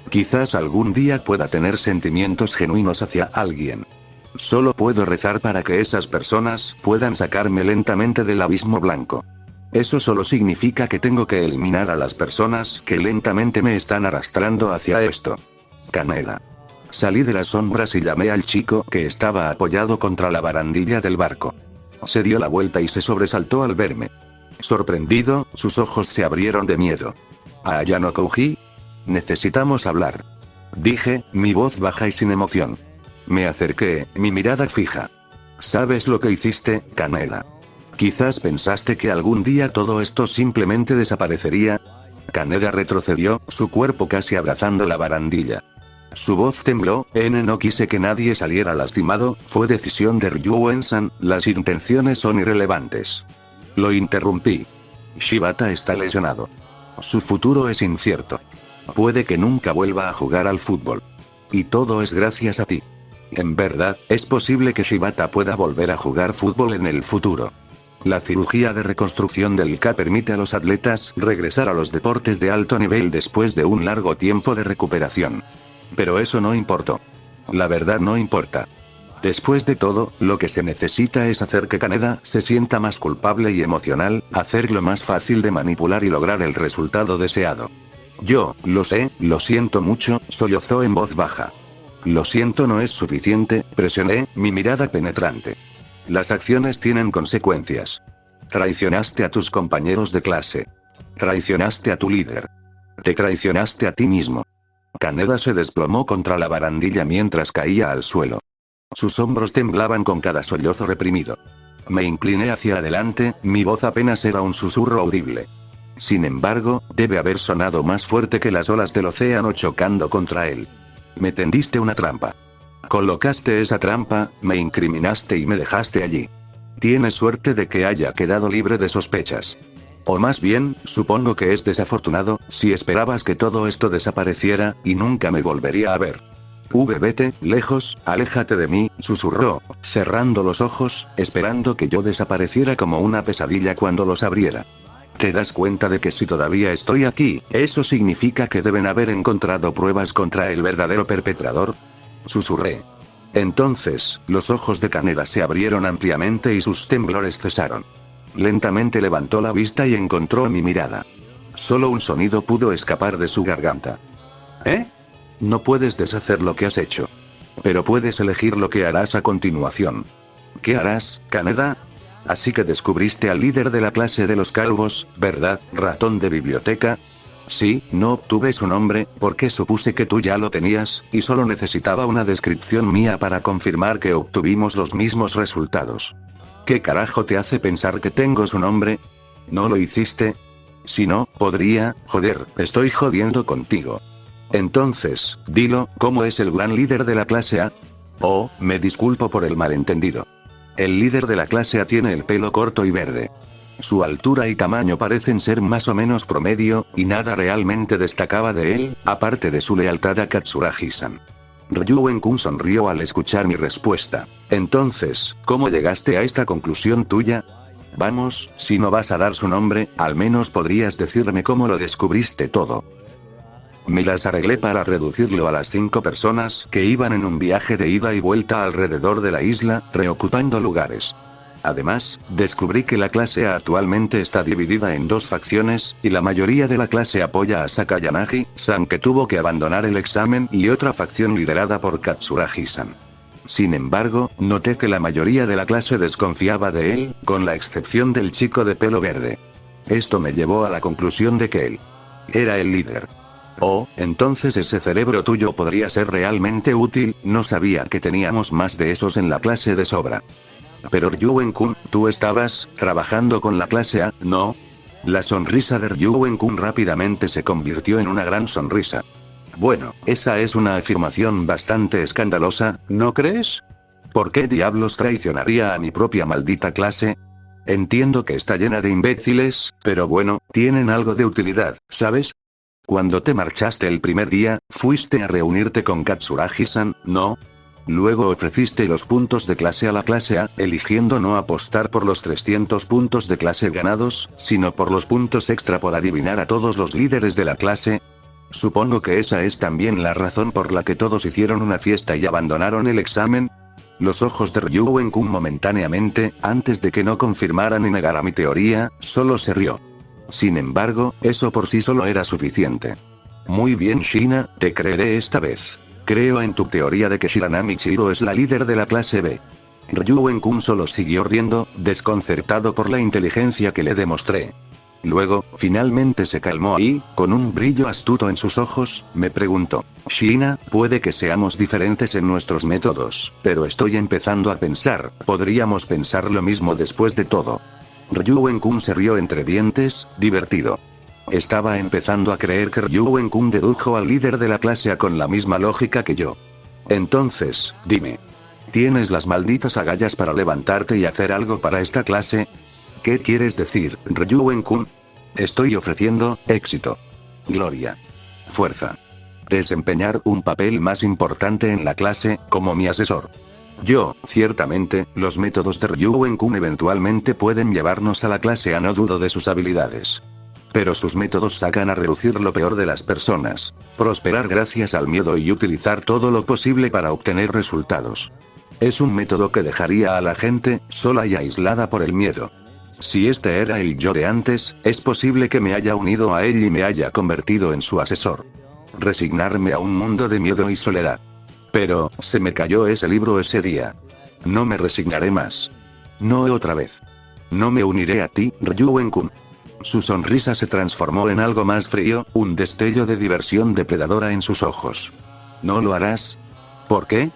Quizás algún día pueda tener sentimientos genuinos hacia alguien. Solo puedo rezar para que esas personas puedan sacarme lentamente del abismo blanco. Eso solo significa que tengo que eliminar a las personas que lentamente me están arrastrando hacia esto. Kaneda. Salí de las sombras y llamé al chico que estaba apoyado contra la barandilla del barco. Se dio la vuelta y se sobresaltó al verme. Sorprendido, sus ojos se abrieron de miedo. ¿Ayano Kouji? Necesitamos hablar. Dije, mi voz baja y sin emoción. Me acerqué, mi mirada fija. ¿Sabes lo que hiciste, Kaneda? Quizás pensaste que algún día todo esto simplemente desaparecería. Kaneda retrocedió, su cuerpo casi abrazando la barandilla. Su voz tembló, no quise que nadie saliera lastimado, fue decisión de Ryuen-san, las intenciones son irrelevantes. Lo interrumpí. Shibata está lesionado. Su futuro es incierto. Puede que nunca vuelva a jugar al fútbol. Y todo es gracias a ti. En verdad, es posible que Shibata pueda volver a jugar fútbol en el futuro. La cirugía de reconstrucción del K permite a los atletas regresar a los deportes de alto nivel después de un largo tiempo de recuperación. Pero eso no importó. La verdad no importa. Después de todo, lo que se necesita es hacer que Kaneda se sienta más culpable y emocional, hacerlo más fácil de manipular y lograr el resultado deseado. Yo, lo sé, lo siento mucho, sollozó en voz baja. Lo siento no es suficiente, presioné, mi mirada penetrante. Las acciones tienen consecuencias. Traicionaste a tus compañeros de clase. Traicionaste a tu líder. Te traicionaste a ti mismo. Kaneda se desplomó contra la barandilla mientras caía al suelo. Sus hombros temblaban con cada sollozo reprimido. Me incliné hacia adelante, mi voz apenas era un susurro audible. Sin embargo, debe haber sonado más fuerte que las olas del océano chocando contra él. Me tendiste una trampa. Colocaste esa trampa, me incriminaste y me dejaste allí. Tienes suerte de que haya quedado libre de sospechas. O más bien, supongo que es desafortunado, si esperabas que todo esto desapareciera, y nunca me volvería a ver. Vete, lejos, aléjate de mí, susurró, cerrando los ojos, esperando que yo desapareciera como una pesadilla cuando los abriera. ¿Te das cuenta de que si todavía estoy aquí, eso significa que deben haber encontrado pruebas contra el verdadero perpetrador? Susurré. Entonces, los ojos de Kaneda se abrieron ampliamente y sus temblores cesaron. Lentamente levantó la vista y encontró mi mirada. Solo un sonido pudo escapar de su garganta. ¿Eh? No puedes deshacer lo que has hecho. Pero puedes elegir lo que harás a continuación. ¿Qué harás, Kaneda? Así que descubriste al líder de la clase de los calvos, ¿verdad, ratón de biblioteca? Sí, no obtuve su nombre, porque supuse que tú ya lo tenías, y solo necesitaba una descripción mía para confirmar que obtuvimos los mismos resultados. ¿Qué carajo te hace pensar que tengo su nombre? ¿No lo hiciste? Si no, podría, joder, estoy jodiendo contigo. Entonces, dilo, ¿cómo es el gran líder de la clase A? Oh, me disculpo por el malentendido. El líder de la clase A tiene el pelo corto y verde. Su altura y tamaño parecen ser más o menos promedio, y nada realmente destacaba de él, aparte de su lealtad a Katsuragi-san. Ryuen-kun sonrió al escuchar mi respuesta. Entonces, ¿cómo llegaste a esta conclusión tuya? Vamos, si no vas a dar su nombre, al menos podrías decirme cómo lo descubriste todo. Me las arreglé para reducirlo a las 5 personas que iban en un viaje de ida y vuelta alrededor de la isla, reocupando lugares. Además, descubrí que la clase A actualmente está dividida en 2 facciones, y la mayoría de la clase apoya a Sakayanagi-san que tuvo que abandonar el examen y otra facción liderada por Katsuragi-san. Sin embargo, noté que la mayoría de la clase desconfiaba de él, con la excepción del chico de pelo verde. Esto me llevó a la conclusión de que él era el líder. Oh, entonces ese cerebro tuyo podría ser realmente útil, no sabía que teníamos más de esos en la clase de sobra. Pero Ryuen-kun, tú estabas trabajando con la clase A, ¿no? La sonrisa de Ryuen-kun rápidamente se convirtió en una gran sonrisa. Bueno, esa es una afirmación bastante escandalosa, ¿no crees? ¿Por qué diablos traicionaría a mi propia maldita clase? Entiendo que está llena de imbéciles, pero bueno, tienen algo de utilidad, ¿sabes? Cuando te marchaste el primer día, fuiste a reunirte con Katsuragi-san, ¿no? Luego ofreciste los puntos de clase a la clase A, eligiendo no apostar por los 300 puntos de clase ganados, sino por los puntos extra por adivinar a todos los líderes de la clase. Supongo que esa es también la razón por la que todos hicieron una fiesta y abandonaron el examen. Los ojos de Ryuen-kun momentáneamente, antes de que no confirmara ni negara mi teoría, solo se rió. Sin embargo, eso por sí solo era suficiente. Muy bien Shina, te creeré esta vez. Creo en tu teoría de que Shiranami Chihiro es la líder de la clase B. Ryuen-kun solo siguió riendo, desconcertado por la inteligencia que le demostré. Luego, finalmente se calmó y, con un brillo astuto en sus ojos, me preguntó: Shina, puede que seamos diferentes en nuestros métodos, pero estoy empezando a pensar, podríamos pensar lo mismo después de todo. Ryuen-kun se rió entre dientes, divertido. Estaba empezando a creer que Ryuen-kun dedujo al líder de la clase A con la misma lógica que yo. Entonces, dime. ¿Tienes las malditas agallas para levantarte y hacer algo para esta clase? ¿Qué quieres decir, Ryuen-kun? Estoy ofreciendo éxito, gloria, fuerza, desempeñar un papel más importante en la clase, como mi asesor. Ciertamente, los métodos de Ryuen-kun eventualmente pueden llevarnos a la clase A, no dudo de sus habilidades. Pero sus métodos sacan a relucir lo peor de las personas, prosperar gracias al miedo y utilizar todo lo posible para obtener resultados. Es un método que dejaría a la gente sola y aislada por el miedo. Si este era el yo de antes, es posible que me haya unido a él y me haya convertido en su asesor. Resignarme a un mundo de miedo y soledad. Pero, se me cayó ese libro ese día. No me resignaré más. No otra vez. No me uniré a ti, Ryuen-kun. Su sonrisa se transformó en algo más frío, un destello de diversión depredadora en sus ojos. ¿No lo harás? ¿Por qué?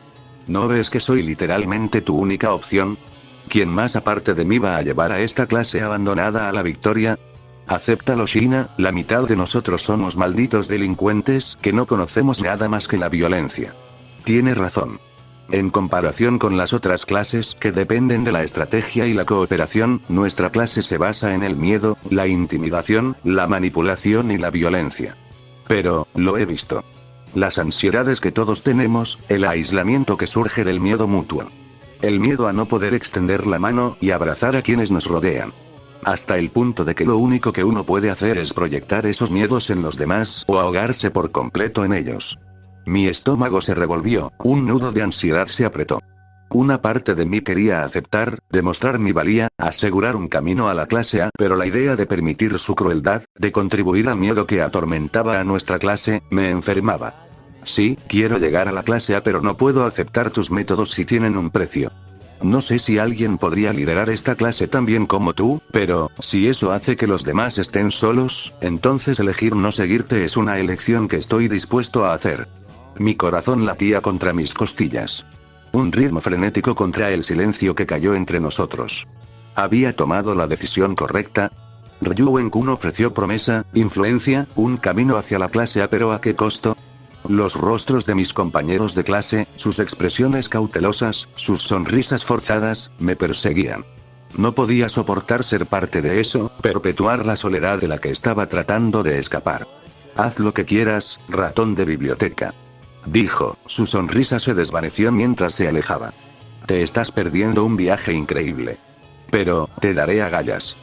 ¿No ves que soy literalmente tu única opción? ¿Quién más aparte de mí va a llevar a esta clase abandonada a la victoria? Acéptalo Shina, la mitad de nosotros somos malditos delincuentes que no conocemos nada más que la violencia. Tiene razón. En comparación con las otras clases que dependen de la estrategia y la cooperación, nuestra clase se basa en el miedo, la intimidación, la manipulación y la violencia. Pero, lo he visto. Las ansiedades que todos tenemos, el aislamiento que surge del miedo mutuo. El miedo a no poder extender la mano y abrazar a quienes nos rodean. Hasta el punto de que lo único que uno puede hacer es proyectar esos miedos en los demás o ahogarse por completo en ellos. Mi estómago se revolvió, un nudo de ansiedad se apretó. Una parte de mí quería aceptar, demostrar mi valía, asegurar un camino a la clase A, pero la idea de permitir su crueldad, de contribuir al miedo que atormentaba a nuestra clase, me enfermaba. Sí, quiero llegar a la clase A, pero no puedo aceptar tus métodos si tienen un precio. No sé si alguien podría liderar esta clase tan bien como tú, pero, si eso hace que los demás estén solos, entonces elegir no seguirte es una elección que estoy dispuesto a hacer. Mi corazón latía contra mis costillas. Un ritmo frenético contra el silencio que cayó entre nosotros. ¿Había tomado la decisión correcta? Ryuen-kun ofreció promesa, influencia, un camino hacia la clase A, pero ¿a qué costo? Los rostros de mis compañeros de clase, sus expresiones cautelosas, sus sonrisas forzadas, me perseguían. No podía soportar ser parte de eso, perpetuar la soledad de la que estaba tratando de escapar. Haz lo que quieras, ratón de biblioteca. Dijo, su sonrisa se desvaneció mientras se alejaba. Te estás perdiendo un viaje increíble. Pero, te daré agallas.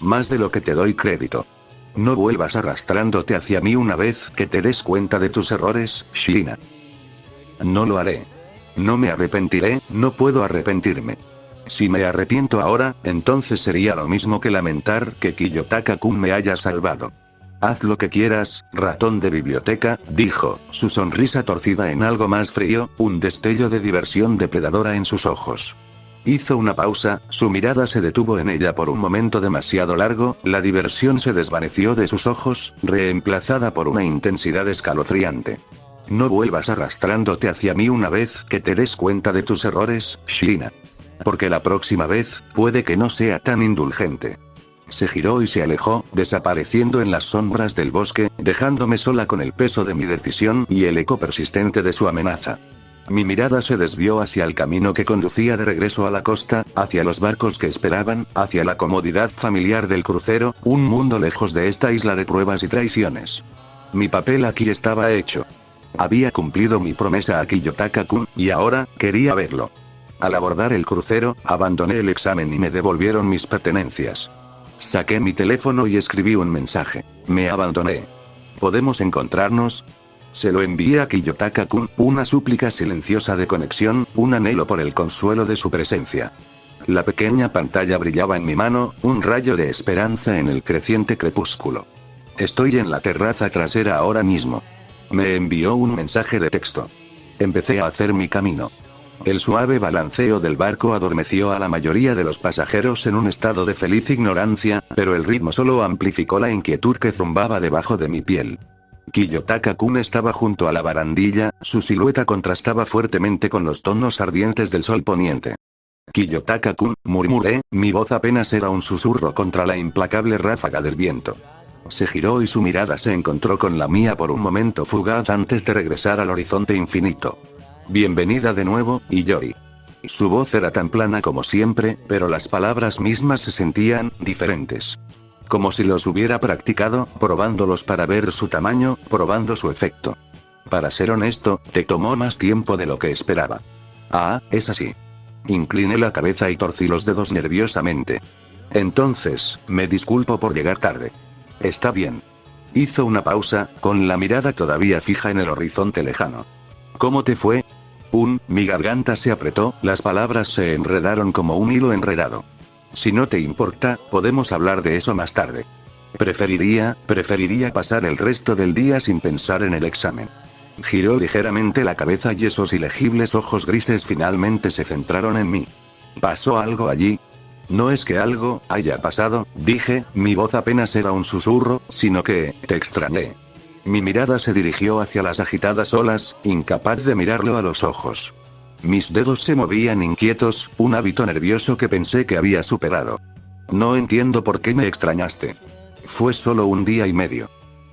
Más de lo que te doy crédito. No vuelvas arrastrándote hacia mí una vez que te des cuenta de tus errores, Shina. No lo haré. No me arrepentiré, no puedo arrepentirme. Si me arrepiento ahora, entonces sería lo mismo que lamentar que Kiyotaka-kun me haya salvado. Haz lo que quieras, ratón de biblioteca, dijo, su sonrisa torcida en algo más frío, un destello de diversión depredadora en sus ojos. Hizo una pausa, su mirada se detuvo en ella por un momento demasiado largo, la diversión se desvaneció de sus ojos, reemplazada por una intensidad escalofriante. No vuelvas arrastrándote hacia mí una vez que te des cuenta de tus errores, Shina. Porque la próxima vez, puede que no sea tan indulgente. Se giró y se alejó, desapareciendo en las sombras del bosque, dejándome sola con el peso de mi decisión y el eco persistente de su amenaza. Mi mirada se desvió hacia el camino que conducía de regreso a la costa, hacia los barcos que esperaban, hacia la comodidad familiar del crucero, un mundo lejos de esta isla de pruebas y traiciones. Mi papel aquí estaba hecho. Había cumplido mi promesa a Kiyotaka-kun, y ahora, quería verlo. Al abordar el crucero, abandoné el examen y me devolvieron mis pertenencias. Saqué mi teléfono y escribí un mensaje. Me abandoné. ¿Podemos encontrarnos? Se lo envié a Kiyotaka-kun, una súplica silenciosa de conexión, un anhelo por el consuelo de su presencia. La pequeña pantalla brillaba en mi mano, un rayo de esperanza en el creciente crepúsculo. Estoy en la terraza trasera ahora mismo. Me envió un mensaje de texto. Empecé a hacer mi camino. El suave balanceo del barco adormeció a la mayoría de los pasajeros en un estado de feliz ignorancia, pero el ritmo solo amplificó la inquietud que zumbaba debajo de mi piel. Kiyotaka-kun estaba junto a la barandilla, su silueta contrastaba fuertemente con los tonos ardientes del sol poniente. Kiyotaka-kun, murmuré, mi voz apenas era un susurro contra la implacable ráfaga del viento. Se giró y su mirada se encontró con la mía por un momento fugaz antes de regresar al horizonte infinito. Bienvenida de nuevo, Iyori. Su voz era tan plana como siempre, pero las palabras mismas se sentían diferentes. Como si los hubiera practicado, probándolos para ver su tamaño, probando su efecto. Para ser honesto, te tomó más tiempo de lo que esperaba. Ah, es así. Incliné la cabeza y torcí los dedos nerviosamente. Entonces, me disculpo por llegar tarde. Está bien. Hizo una pausa, con la mirada todavía fija en el horizonte lejano. ¿Cómo te fue? Mi garganta se apretó, las palabras se enredaron como un hilo enredado. Si no te importa, podemos hablar de eso más tarde. Preferiría pasar el resto del día sin pensar en el examen. Giró ligeramente la cabeza y esos ilegibles ojos grises finalmente se centraron en mí. ¿Pasó algo allí? No es que algo haya pasado, dije, mi voz apenas era un susurro, sino que, te extrañé. Mi mirada se dirigió hacia las agitadas olas, incapaz de mirarlo a los ojos. Mis dedos se movían inquietos, un hábito nervioso que pensé que había superado. No entiendo por qué me extrañaste. Fue solo un día y medio.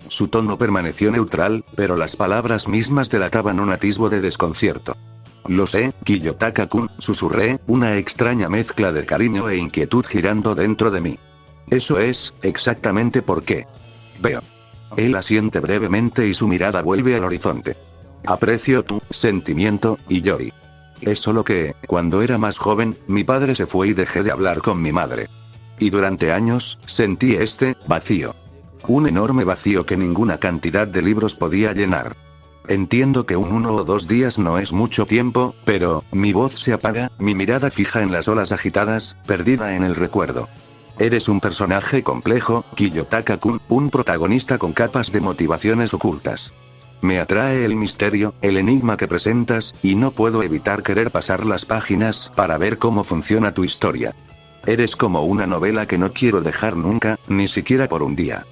Su tono permaneció neutral, pero las palabras mismas delataban un atisbo de desconcierto. Lo sé, Kiyotaka-kun, susurré, una extraña mezcla de cariño e inquietud girando dentro de mí. Eso es, exactamente por qué. Veo. Él asiente brevemente y su mirada vuelve al horizonte. Aprecio tu sentimiento, Iyori. Es solo que, cuando era más joven, mi padre se fue y dejé de hablar con mi madre. Y durante años, sentí este vacío. Un enorme vacío que ninguna cantidad de libros podía llenar. Entiendo que 1 o 2 días no es mucho tiempo, pero, mi voz se apaga, mi mirada fija en las olas agitadas, perdida en el recuerdo. Eres un personaje complejo, Kiyotaka-kun, un protagonista con capas de motivaciones ocultas. Me atrae el misterio, el enigma que presentas, y no puedo evitar querer pasar las páginas para ver cómo funciona tu historia. Eres como una novela que no quiero dejar nunca, ni siquiera por un día.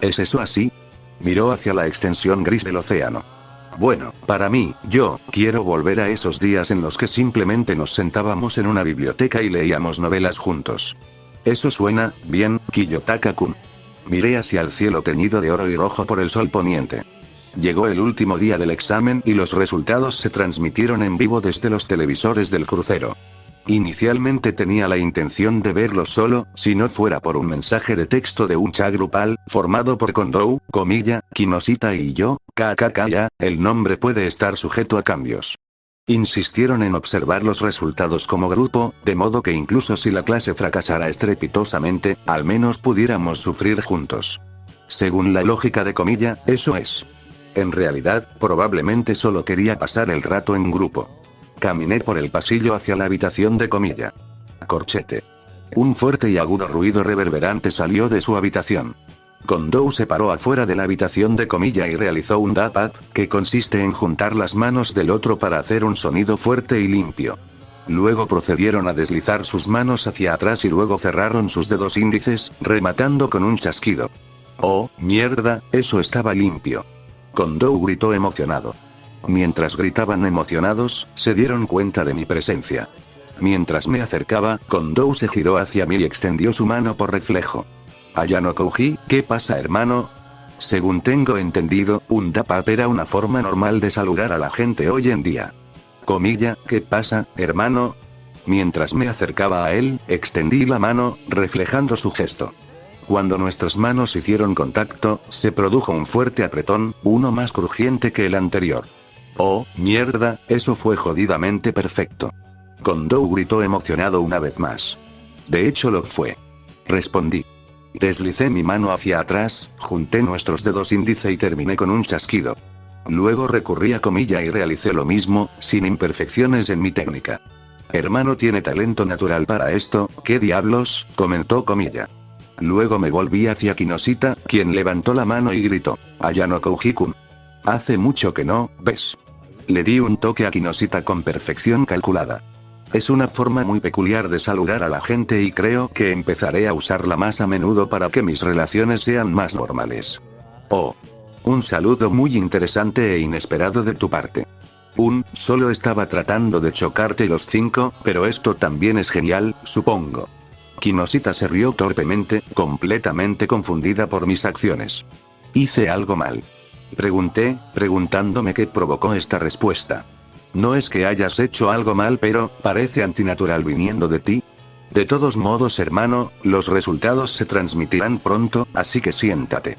¿Es eso así? Miró hacia la extensión gris del océano. Bueno, para mí, yo quiero volver a esos días en los que simplemente nos sentábamos en una biblioteca y leíamos novelas juntos. Eso suena bien, Kiyotaka-kun. Miré hacia el cielo teñido de oro y rojo por el sol poniente. Llegó el último día del examen y los resultados se transmitieron en vivo desde los televisores del crucero. Inicialmente tenía la intención de verlos solo, si no fuera por un mensaje de texto de un chat grupal, formado por Kondou, Kinoshita y yo, KKK, el nombre puede estar sujeto a cambios. Insistieron en observar los resultados como grupo, de modo que incluso si la clase fracasara estrepitosamente, al menos pudiéramos sufrir juntos. Según la lógica de eso es. En realidad, probablemente solo quería pasar el rato en grupo. Caminé por el pasillo hacia la habitación de Corchete. Un fuerte y agudo ruido reverberante salió de su habitación. Kondou se paró afuera de la habitación de y realizó un dap-up, que consiste en juntar las manos del otro para hacer un sonido fuerte y limpio. Luego procedieron a deslizar sus manos hacia atrás y luego cerraron sus dedos índices, rematando con un chasquido. ¡Oh, mierda, eso estaba limpio! Kondou gritó emocionado. Mientras gritaban emocionados, se dieron cuenta de mi presencia. Mientras me acercaba, Kondou se giró hacia mí y extendió su mano por reflejo. Ayano Kouji, ¿qué pasa, hermano? Según tengo entendido, un dap-up era una forma normal de saludar a la gente hoy en día. ¿Qué pasa, hermano? Mientras me acercaba a él, extendí la mano, reflejando su gesto. Cuando nuestras manos hicieron contacto, se produjo un fuerte apretón, uno más crujiente que el anterior. ¡Oh, mierda, eso fue jodidamente perfecto! Kondou gritó emocionado una vez más. De hecho lo fue. Respondí. Deslicé mi mano hacia atrás, junté nuestros dedos índice y terminé con un chasquido. Luego recurrí a y realicé lo mismo, sin imperfecciones en mi técnica. Hermano tiene talento natural para esto, ¿qué diablos? Comentó Luego me volví hacia Kinoshita, quien levantó la mano y gritó. Ayano Kouji-kun. Hace mucho que no, ¿ves? Le di un toque a Kinosita con perfección calculada. Es una forma muy peculiar de saludar a la gente y creo que empezaré a usarla más a menudo para que mis relaciones sean más normales. Oh. Un saludo muy interesante e inesperado de tu parte. Solo estaba tratando de chocarte los 5, pero esto también es genial, supongo. Kinosita se rió torpemente, completamente confundida por mis acciones. ¿Hice algo mal? Pregunté, preguntándome qué provocó esta respuesta. No es que hayas hecho algo mal, pero parece antinatural viniendo de ti. De todos modos, hermano, los resultados se transmitirán pronto, así que siéntate.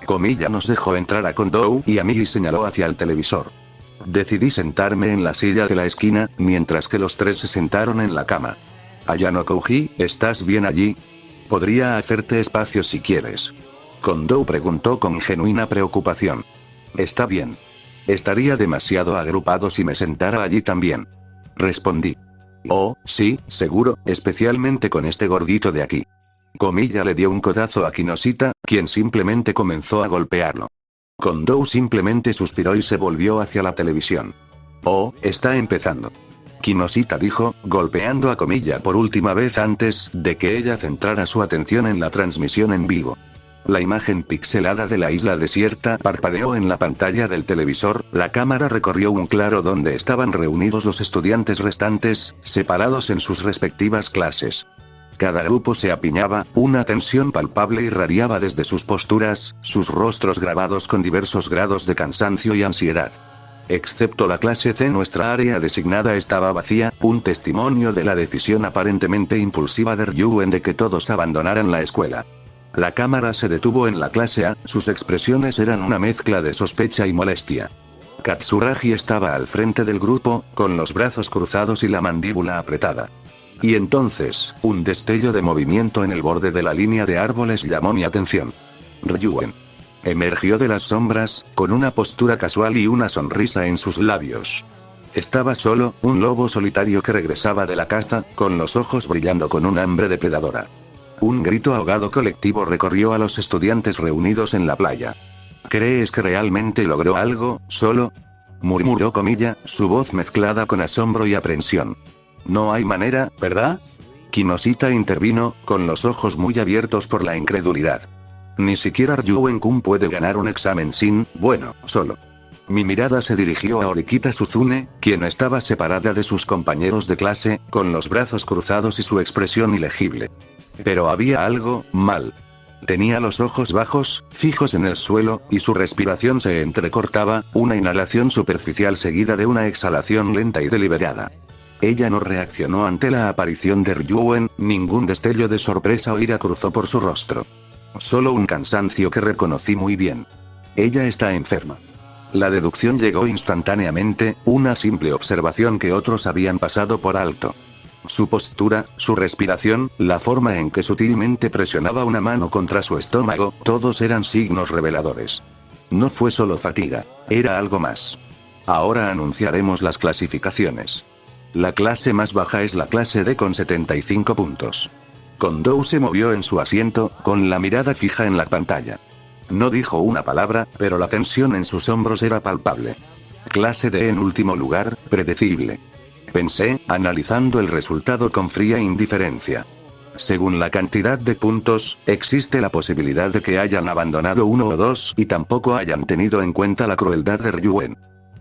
Comilla nos dejó entrar a Kondo y a mí y señaló hacia el televisor. Decidí sentarme en la silla de la esquina, mientras que los tres se sentaron en la cama. Ayano Kouji, ¿estás bien allí? Podría hacerte espacio si quieres. Kondo preguntó con genuina preocupación. Está bien. Estaría demasiado agrupado si me sentara allí también. Respondí. Oh, sí, seguro, especialmente con este gordito de aquí. Comilla le dio un codazo a Kinosita, quien simplemente comenzó a golpearlo. Kondo simplemente suspiró y se volvió hacia la televisión. Oh, está empezando. Kinosita dijo, golpeando a Comilla por última vez antes de que ella centrara su atención en la transmisión en vivo. La imagen pixelada de la isla desierta parpadeó en la pantalla del televisor, la cámara recorrió un claro donde estaban reunidos los estudiantes restantes, separados en sus respectivas clases. Cada grupo se apiñaba, una tensión palpable irradiaba desde sus posturas, sus rostros grabados con diversos grados de cansancio y ansiedad. Excepto la clase C, nuestra área designada estaba vacía, un testimonio de la decisión aparentemente impulsiva de Ryuen de que todos abandonaran la escuela. La cámara se detuvo en la clase A, sus expresiones eran una mezcla de sospecha y molestia. Katsuragi estaba al frente del grupo, con los brazos cruzados y la mandíbula apretada. Y entonces, un destello de movimiento en el borde de la línea de árboles llamó mi atención. Ryuen emergió de las sombras, con una postura casual y una sonrisa en sus labios. Estaba solo, un lobo solitario que regresaba de la caza, con los ojos brillando con un hambre depredadora. Un grito ahogado colectivo recorrió a los estudiantes reunidos en la playa. ¿Crees que realmente logró algo, solo? Murmuró Comilla, su voz mezclada con asombro y aprensión. No hay manera, ¿verdad? Kinosita intervino, con los ojos muy abiertos por la incredulidad. Ni siquiera Ryuen-kun puede ganar un examen sin, bueno, solo. Mi mirada se dirigió a Orikita Suzune, quien estaba separada de sus compañeros de clase, con los brazos cruzados y su expresión ilegible. Pero había algo mal. Tenía los ojos bajos, fijos en el suelo, y su respiración se entrecortaba, una inhalación superficial seguida de una exhalación lenta y deliberada. Ella no reaccionó ante la aparición de Ryuen, ningún destello de sorpresa o ira cruzó por su rostro. Solo un cansancio que reconocí muy bien. Ella está enferma. La deducción llegó instantáneamente, una simple observación que otros habían pasado por alto. Su postura, su respiración, la forma en que sutilmente presionaba una mano contra su estómago, todos eran signos reveladores. No fue solo fatiga, era algo más. Ahora anunciaremos las clasificaciones. La clase más baja es la clase D con 75 puntos. Kondo se movió en su asiento, con la mirada fija en la pantalla. No dijo una palabra, pero la tensión en sus hombros era palpable. Clase D en último lugar, predecible. Pensé, analizando el resultado con fría indiferencia. Según la cantidad de puntos, existe la posibilidad de que hayan abandonado uno o dos y tampoco hayan tenido en cuenta la crueldad de Ryuen.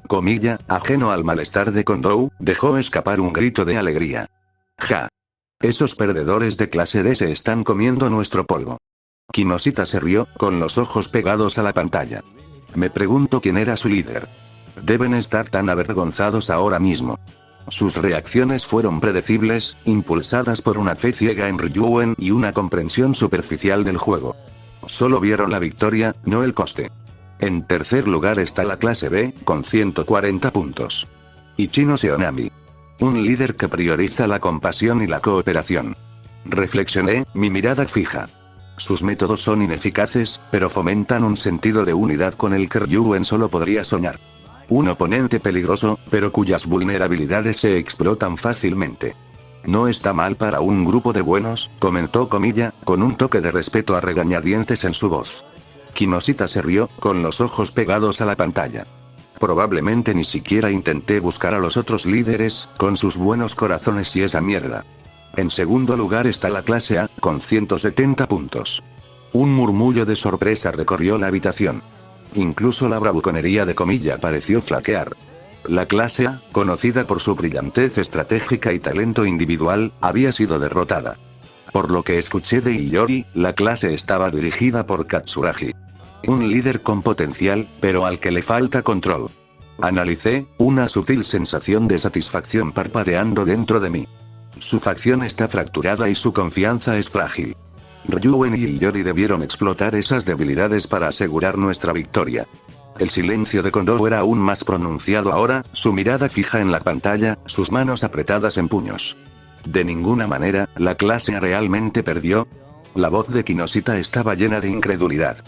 Comilla, ajeno al malestar de Kondo, dejó escapar un grito de alegría. Ja. Esos perdedores de clase D se están comiendo nuestro polvo. Kinosita se rió, con los ojos pegados a la pantalla. Me pregunto quién era su líder. Deben estar tan avergonzados ahora mismo. Sus reacciones fueron predecibles, impulsadas por una fe ciega en Ryuen y una comprensión superficial del juego. Solo vieron la victoria, no el coste. En tercer lugar está la clase B, con 140 puntos. Ichino Seonami. Un líder que prioriza la compasión y la cooperación. Reflexioné, mi mirada fija. Sus métodos son ineficaces, pero fomentan un sentido de unidad con el que Ryuen solo podría soñar. Un oponente peligroso, pero cuyas vulnerabilidades se explotan fácilmente. No está mal para un grupo de buenos, comentó Comilla, con un toque de respeto a regañadientes en su voz. Kinoshita se rió, con los ojos pegados a la pantalla. Probablemente ni siquiera intenté buscar a los otros líderes, con sus buenos corazones y esa mierda. En segundo lugar está la clase A, con 170 puntos. Un murmullo de sorpresa recorrió la habitación. Incluso la bravuconería de Comilla pareció flaquear. La clase A, conocida por su brillantez estratégica y talento individual, había sido derrotada. Por lo que escuché de Iori, la clase estaba dirigida por Katsuragi. Un líder con potencial, pero al que le falta control. Analicé, una sutil sensación de satisfacción parpadeando dentro de mí. Su facción está fracturada y su confianza es frágil. Ryuen y Iori debieron explotar esas debilidades para asegurar nuestra victoria. El silencio de Kondo era aún más pronunciado ahora, su mirada fija en la pantalla, sus manos apretadas en puños. De ninguna manera, la clase realmente perdió. La voz de Kinoshita estaba llena de incredulidad.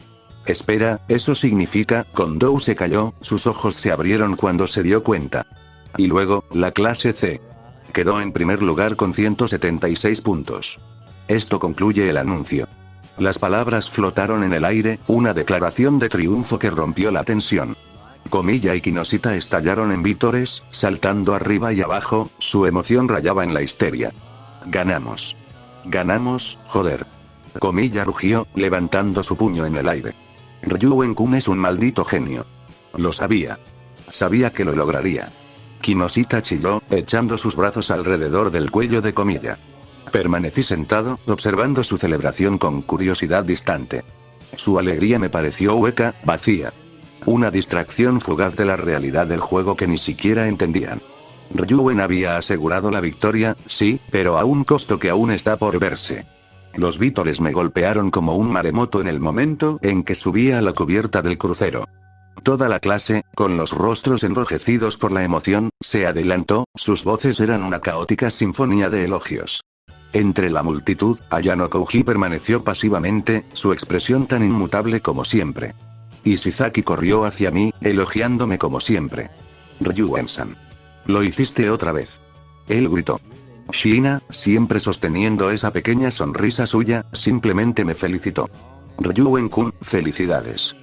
Espera, ¿eso significa? Kondo se calló, sus ojos se abrieron cuando se dio cuenta. Y luego, la clase C. Quedó en primer lugar con 176 puntos. Esto concluye el anuncio. Las palabras flotaron en el aire, una declaración de triunfo que rompió la tensión. Comilla y Kinoshita estallaron en vítores, saltando arriba y abajo, su emoción rayaba en la histeria. Ganamos. Ganamos, joder. Comilla rugió, levantando su puño en el aire. Ryuen-kun es un maldito genio. Lo sabía. Sabía que lo lograría. Kinoshita chilló, echando sus brazos alrededor del cuello de Comilla. Permanecí sentado, observando su celebración con curiosidad distante. Su alegría me pareció hueca, vacía. Una distracción fugaz de la realidad del juego que ni siquiera entendían. Ryuen había asegurado la victoria, sí, pero a un costo que aún está por verse. Los vítores me golpearon como un maremoto en el momento en que subía a la cubierta del crucero. Toda la clase, con los rostros enrojecidos por la emoción, se adelantó, sus voces eran una caótica sinfonía de elogios. Entre la multitud, Ayano Kouji permaneció pasivamente, su expresión tan inmutable como siempre. Ishizaki corrió hacia mí, elogiándome como siempre. Ryuen-san. Lo hiciste otra vez. Él gritó. Shina, siempre sosteniendo esa pequeña sonrisa suya, simplemente me felicitó. Ryuen-kun, felicidades.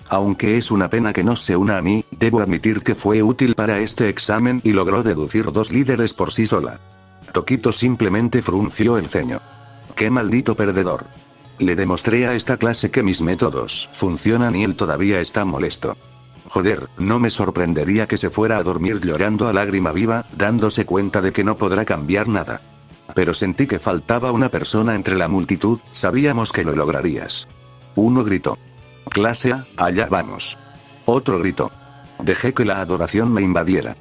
Aunque es una pena que no se una a mí, debo admitir que fue útil para este examen y logró deducir 2 líderes por sí sola. Tokito simplemente frunció el ceño. ¡Qué maldito perdedor! Le demostré a esta clase que mis métodos funcionan y él todavía está molesto. Joder, no me sorprendería que se fuera a dormir llorando a lágrima viva, dándose cuenta de que no podrá cambiar nada. Pero sentí que faltaba una persona entre la multitud, sabíamos que lo lograrías. Uno gritó. Clase A, allá vamos. Otro gritó. Dejé que la adoración me invadiera.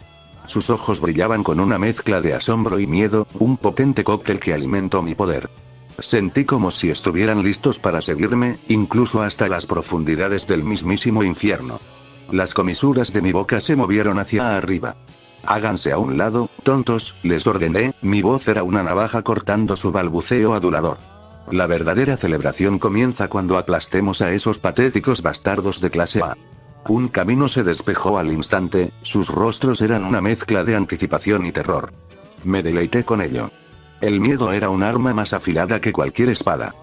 Sus ojos brillaban con una mezcla de asombro y miedo, un potente cóctel que alimentó mi poder. Sentí como si estuvieran listos para seguirme, incluso hasta las profundidades del mismísimo infierno. Las comisuras de mi boca se movieron hacia arriba. Háganse a un lado, tontos, les ordené, mi voz era una navaja cortando su balbuceo adulador. La verdadera celebración comienza cuando aplastemos a esos patéticos bastardos de clase A. Un camino se despejó al instante, sus rostros eran una mezcla de anticipación y terror. Me deleité con ello. El miedo era un arma más afilada que cualquier espada.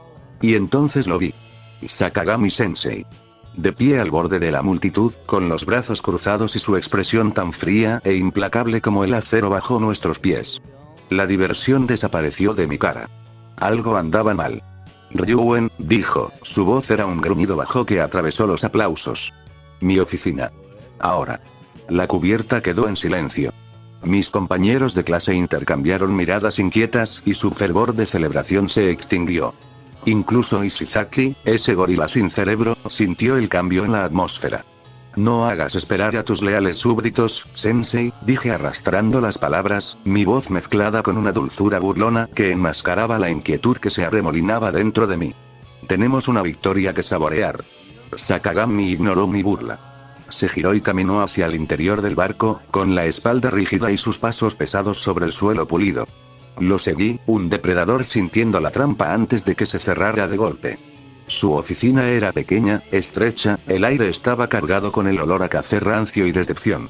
Y entonces lo vi. Sakagami-sensei. De pie al borde de la multitud, con los brazos cruzados y su expresión tan fría e implacable como el acero bajo nuestros pies. La diversión desapareció de mi cara. Algo andaba mal. Ryuen, dijo, su voz era un gruñido bajo que atravesó los aplausos. Mi oficina. Ahora. La cubierta quedó en silencio. Mis compañeros de clase intercambiaron miradas inquietas y su fervor de celebración se extinguió. Incluso Ishizaki, ese gorila sin cerebro, sintió el cambio en la atmósfera. No hagas esperar a tus leales súbditos, sensei, dije arrastrando las palabras, mi voz mezclada con una dulzura burlona que enmascaraba la inquietud que se arremolinaba dentro de mí. Tenemos una victoria que saborear. Sakagami ignoró mi burla. Se giró y caminó hacia el interior del barco, con la espalda rígida y sus pasos pesados sobre el suelo pulido. Lo seguí, un depredador sintiendo la trampa antes de que se cerrara de golpe. Su oficina era pequeña, estrecha, el aire estaba cargado con el olor a café rancio y decepción.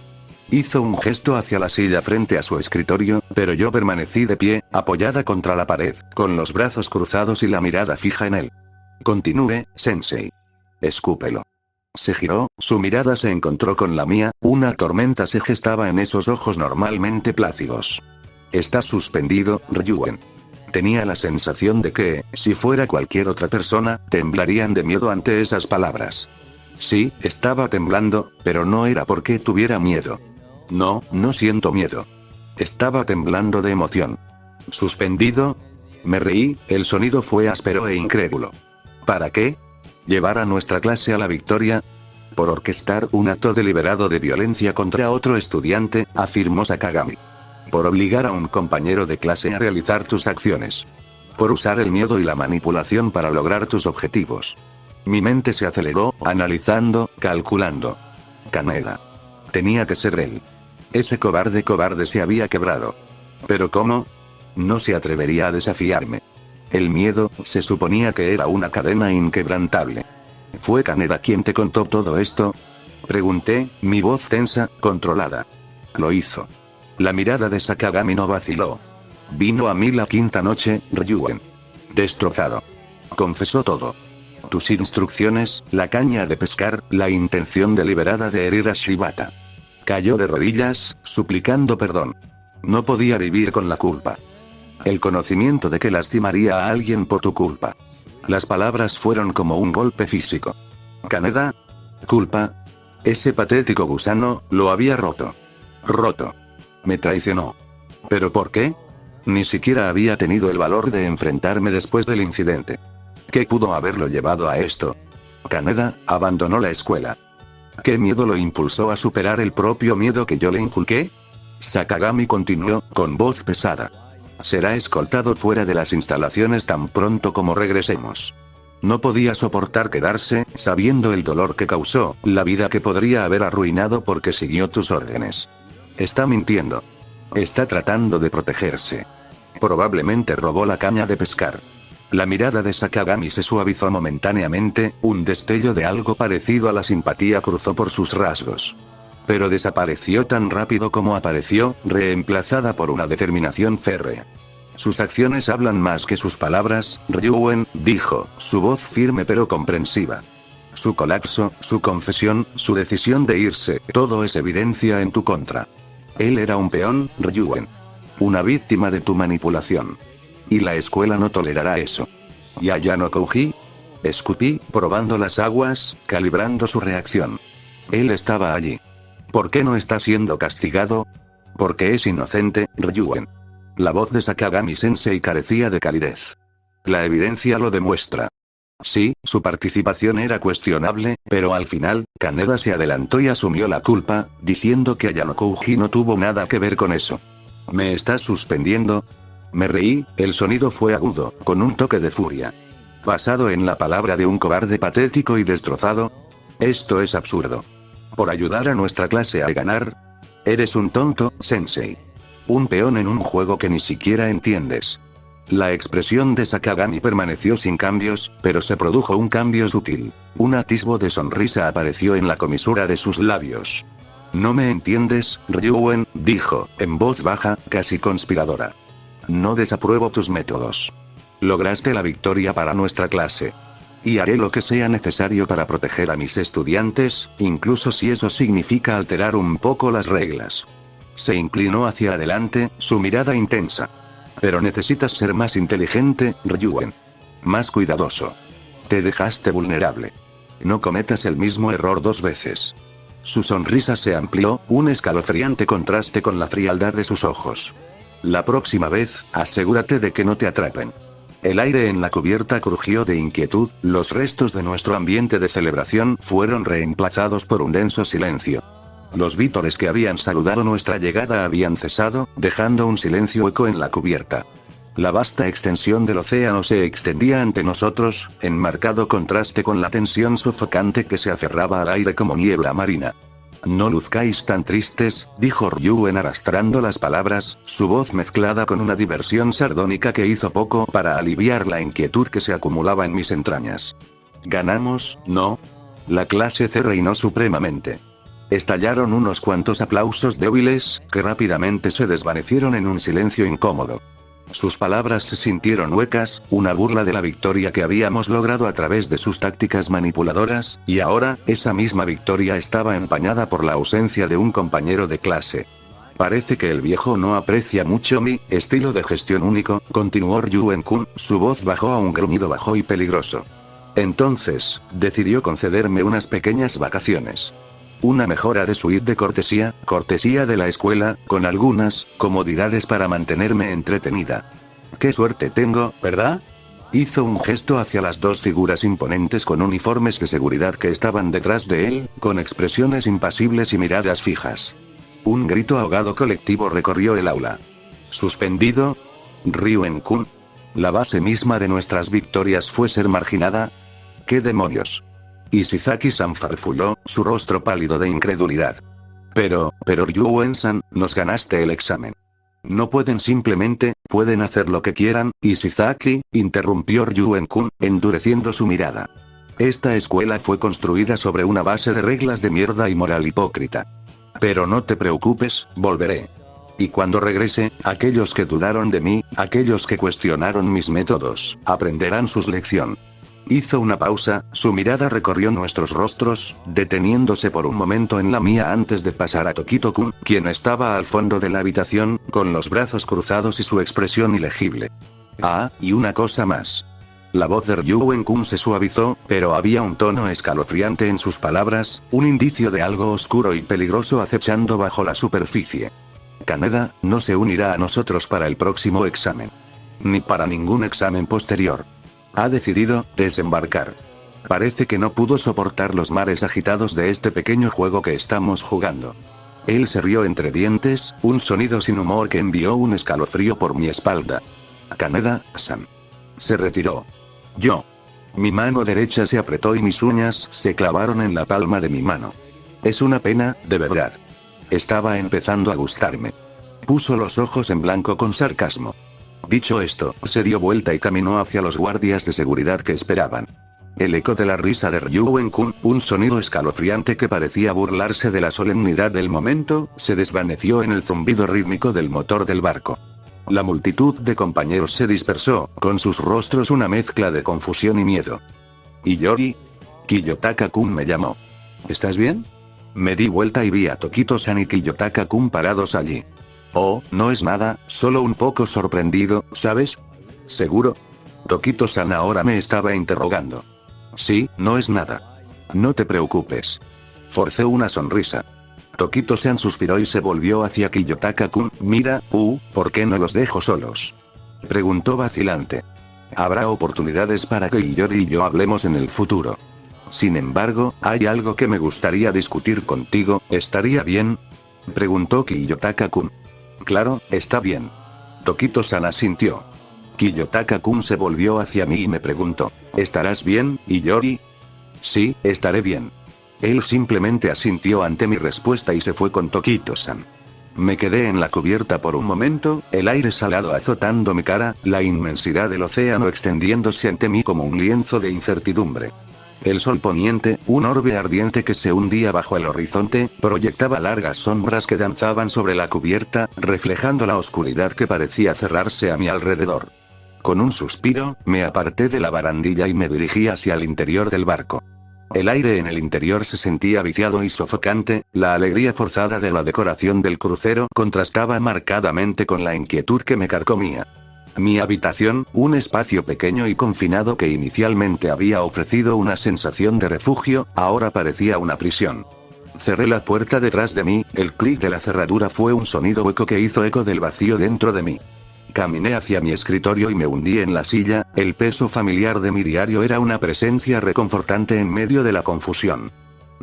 Hizo un gesto hacia la silla frente a su escritorio, pero yo permanecí de pie, apoyada contra la pared, con los brazos cruzados y la mirada fija en él. Continúe, sensei. Escúpelo. Se giró, su mirada se encontró con la mía, una tormenta se gestaba en esos ojos normalmente plácidos. Estás suspendido, Ryuen. Tenía la sensación de que, si fuera cualquier otra persona, temblarían de miedo ante esas palabras. Sí, estaba temblando, pero no era porque tuviera miedo. No, no siento miedo. Estaba temblando de emoción. ¿Suspendido? Me reí, el sonido fue áspero e incrédulo. ¿Para qué? ¿Llevar a nuestra clase a la victoria? Por orquestar un acto deliberado de violencia contra otro estudiante, afirmó Sakagami. Por obligar a un compañero de clase a realizar tus acciones. Por usar el miedo y la manipulación para lograr tus objetivos. Mi mente se aceleró, analizando, calculando. Kaneda. Tenía que ser él. Ese cobarde se había quebrado. ¿Pero cómo? No se atrevería a desafiarme. El miedo, se suponía que era una cadena inquebrantable. ¿Fue Kaneda quien te contó todo esto? Pregunté, mi voz tensa, controlada. Lo hizo. La mirada de Sakagami no vaciló. Vino a mí la quinta noche, Ryuen. Destrozado. Confesó todo. Tus instrucciones, la caña de pescar, la intención deliberada de herir a Shibata. Cayó de rodillas, suplicando perdón. No podía vivir con la culpa. El conocimiento de que lastimaría a alguien por tu culpa. Las palabras fueron como un golpe físico. Kaneda. Culpa. Ese patético gusano, lo había roto. Roto. Me traicionó. ¿Pero por qué? Ni siquiera había tenido el valor de enfrentarme después del incidente. ¿Qué pudo haberlo llevado a esto? Kaneda, abandonó la escuela. ¿Qué miedo lo impulsó a superar el propio miedo que yo le inculqué? Sakagami continuó, con voz pesada. Será escoltado fuera de las instalaciones tan pronto como regresemos. No podía soportar quedarse, sabiendo el dolor que causó, la vida que podría haber arruinado porque siguió tus órdenes. Está mintiendo. Está tratando de protegerse. Probablemente robó la caña de pescar. La mirada de Sakagami se suavizó momentáneamente, un destello de algo parecido a la simpatía cruzó por sus rasgos. Pero desapareció tan rápido como apareció, reemplazada por una determinación férrea. Sus acciones hablan más que sus palabras, Ryuen, dijo, su voz firme pero comprensiva. Su colapso, su confesión, su decisión de irse, todo es evidencia en tu contra. Él era un peón, Ryuen. Una víctima de tu manipulación. Y la escuela no tolerará eso. ¿Yayano Kouji? Escupí, probando las aguas, calibrando su reacción. Él estaba allí. ¿Por qué no está siendo castigado? Porque es inocente, Ryuen. La voz de Sakagami-sensei carecía de calidez. La evidencia lo demuestra. Sí, su participación era cuestionable, pero al final, Kaneda se adelantó y asumió la culpa, diciendo que Ayano Kouji no tuvo nada que ver con eso. ¿Me estás suspendiendo? Me reí, el sonido fue agudo, con un toque de furia. ¿Basado en la palabra de un cobarde patético y destrozado? Esto es absurdo. ¿Por ayudar a nuestra clase a ganar? Eres un tonto, sensei. Un peón en un juego que ni siquiera entiendes. La expresión de Sakagami permaneció sin cambios, pero se produjo un cambio sutil. Un atisbo de sonrisa apareció en la comisura de sus labios. ¿No me entiendes, Ryuen?, dijo, en voz baja, casi conspiradora. No desapruebo tus métodos. Lograste la victoria para nuestra clase. Y haré lo que sea necesario para proteger a mis estudiantes, incluso si eso significa alterar un poco las reglas. Se inclinó hacia adelante, su mirada intensa. Pero necesitas ser más inteligente, Ryuen. Más cuidadoso. Te dejaste vulnerable. No cometas el mismo error dos veces. Su sonrisa se amplió, un escalofriante contraste con la frialdad de sus ojos. La próxima vez, asegúrate de que no te atrapen. El aire en la cubierta crujió de inquietud, los restos de nuestro ambiente de celebración fueron reemplazados por un denso silencio. Los vítores que habían saludado nuestra llegada habían cesado, dejando un silencio eco en la cubierta. La vasta extensión del océano se extendía ante nosotros, en marcado contraste con la tensión sofocante que se aferraba al aire como niebla marina. No luzcáis tan tristes, dijo Ryuen arrastrando las palabras, su voz mezclada con una diversión sardónica que hizo poco para aliviar la inquietud que se acumulaba en mis entrañas. ¿Ganamos, no? La clase C reinó supremamente. Estallaron unos cuantos aplausos débiles, que rápidamente se desvanecieron en un silencio incómodo. Sus palabras se sintieron huecas, una burla de la victoria que habíamos logrado a través de sus tácticas manipuladoras, y ahora, esa misma victoria estaba empañada por la ausencia de un compañero de clase. Parece que el viejo no aprecia mucho mi estilo de gestión único, continuó Ryuen-kun, su voz bajó a un gruñido bajo y peligroso. Entonces, decidió concederme unas pequeñas vacaciones. Una mejora de suite de cortesía de la escuela, con algunas comodidades para mantenerme entretenida. ¡Qué suerte tengo, ¿verdad? Hizo un gesto hacia las dos figuras imponentes con uniformes de seguridad que estaban detrás de él, con expresiones impasibles y miradas fijas. Un grito ahogado colectivo recorrió el aula. ¿Suspendido? Ryuen-kun. ¿La base misma de nuestras victorias fue ser marginada? ¿Qué demonios? Ishizaki-san farfulló, su rostro pálido de incredulidad. Pero Ryuen-san, nos ganaste el examen. No pueden pueden hacer lo que quieran, Ishizaki, interrumpió Ryuen-kun, endureciendo su mirada. Esta escuela fue construida sobre una base de reglas de mierda y moral hipócrita. Pero no te preocupes, volveré. Y cuando regrese, aquellos que dudaron de mí, aquellos que cuestionaron mis métodos, aprenderán su lección. Hizo una pausa, su mirada recorrió nuestros rostros, deteniéndose por un momento en la mía antes de pasar a Tokito-kun, quien estaba al fondo de la habitación, con los brazos cruzados y su expresión ilegible. Ah, y una cosa más. La voz de Ryuen-kun se suavizó, pero había un tono escalofriante en sus palabras, un indicio de algo oscuro y peligroso acechando bajo la superficie. Kaneda no se unirá a nosotros para el próximo examen. Ni para ningún examen posterior. Ha decidido desembarcar. Parece que no pudo soportar los mares agitados de este pequeño juego que estamos jugando. Él se rió entre dientes, un sonido sin humor que envió un escalofrío por mi espalda. Kaneda-san. Se retiró. Mi mano derecha se apretó y mis uñas se clavaron en la palma de mi mano. Es una pena, de verdad. Estaba empezando a gustarme. Puso los ojos en blanco con sarcasmo. Dicho esto, se dio vuelta y caminó hacia los guardias de seguridad que esperaban. El eco de la risa de Ryuen-kun, un sonido escalofriante que parecía burlarse de la solemnidad del momento, se desvaneció en el zumbido rítmico del motor del barco. La multitud de compañeros se dispersó, con sus rostros una mezcla de confusión y miedo. ¿Y Yori? Kiyotaka-kun me llamó. ¿Estás bien? Me di vuelta y vi a Tokito-san y Kiyotaka-kun parados allí. Oh, no es nada, solo un poco sorprendido, ¿sabes? ¿Seguro? Tokito-san ahora me estaba interrogando. Sí, no es nada. No te preocupes. Forcé una sonrisa. Tokito-san suspiró y se volvió hacia Kiyotaka-kun. Mira, ¿por qué no los dejo solos? Preguntó vacilante. Habrá oportunidades para que Yori y yo hablemos en el futuro. Sin embargo, hay algo que me gustaría discutir contigo, ¿estaría bien? Preguntó Kiyotaka-kun. Claro, está bien. Tokito-san asintió. Kiyotaka-kun se volvió hacia mí y me preguntó, ¿estarás bien, Yori? Sí, estaré bien. Él simplemente asintió ante mi respuesta y se fue con Tokito-san. Me quedé en la cubierta por un momento, el aire salado azotando mi cara, la inmensidad del océano extendiéndose ante mí como un lienzo de incertidumbre. El sol poniente, un orbe ardiente que se hundía bajo el horizonte, proyectaba largas sombras que danzaban sobre la cubierta, reflejando la oscuridad que parecía cerrarse a mi alrededor. Con un suspiro, me aparté de la barandilla y me dirigí hacia el interior del barco. El aire en el interior se sentía viciado y sofocante, la alegría forzada de la decoración del crucero contrastaba marcadamente con la inquietud que me carcomía. Mi habitación, un espacio pequeño y confinado que inicialmente había ofrecido una sensación de refugio, ahora parecía una prisión. Cerré la puerta detrás de mí, el clic de la cerradura fue un sonido hueco que hizo eco del vacío dentro de mí. Caminé hacia mi escritorio y me hundí en la silla, el peso familiar de mi diario era una presencia reconfortante en medio de la confusión.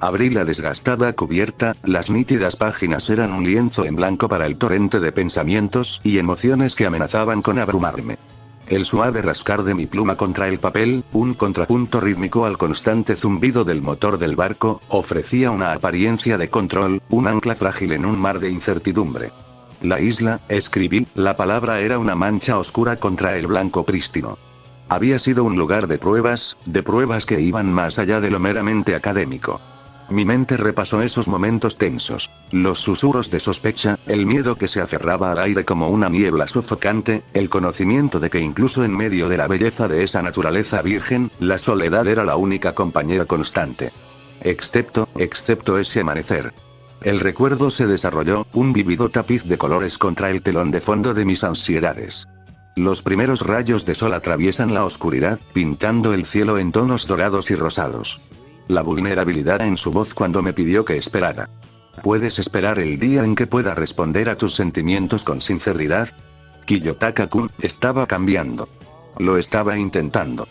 Abrí la desgastada cubierta, las nítidas páginas eran un lienzo en blanco para el torrente de pensamientos y emociones que amenazaban con abrumarme. El suave rascar de mi pluma contra el papel, un contrapunto rítmico al constante zumbido del motor del barco, ofrecía una apariencia de control, un ancla frágil en un mar de incertidumbre. La isla, escribí, la palabra era una mancha oscura contra el blanco prístino. Había sido un lugar de pruebas que iban más allá de lo meramente académico. Mi mente repasó esos momentos tensos. Los susurros de sospecha, el miedo que se aferraba al aire como una niebla sofocante, el conocimiento de que incluso en medio de la belleza de esa naturaleza virgen, la soledad era la única compañera constante. Excepto ese amanecer. El recuerdo se desarrolló, un vívido tapiz de colores contra el telón de fondo de mis ansiedades. Los primeros rayos de sol atraviesan la oscuridad, pintando el cielo en tonos dorados y rosados. La vulnerabilidad en su voz cuando me pidió que esperara. ¿Puedes esperar el día en que pueda responder a tus sentimientos con sinceridad? Kiyotaka-kun estaba cambiando. Lo estaba intentando.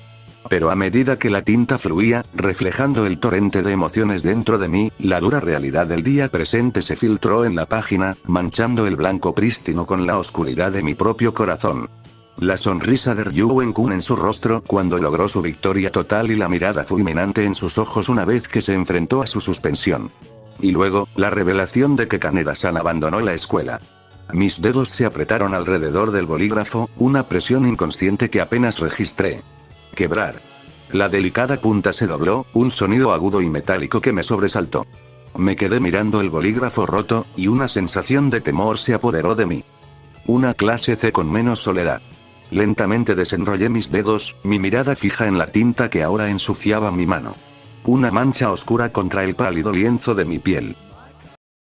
Pero a medida que la tinta fluía, reflejando el torrente de emociones dentro de mí, la dura realidad del día presente se filtró en la página, manchando el blanco prístino con la oscuridad de mi propio corazón. La sonrisa de Ryuen-kun en su rostro cuando logró su victoria total y la mirada fulminante en sus ojos una vez que se enfrentó a su suspensión. Y luego, la revelación de que Kaneda-san abandonó la escuela. Mis dedos se apretaron alrededor del bolígrafo, una presión inconsciente que apenas registré. Quebrar. La delicada punta se dobló, un sonido agudo y metálico que me sobresaltó. Me quedé mirando el bolígrafo roto, y una sensación de temor se apoderó de mí. Una clase C con menos soledad. Lentamente desenrollé mis dedos, mi mirada fija en la tinta que ahora ensuciaba mi mano. Una mancha oscura contra el pálido lienzo de mi piel.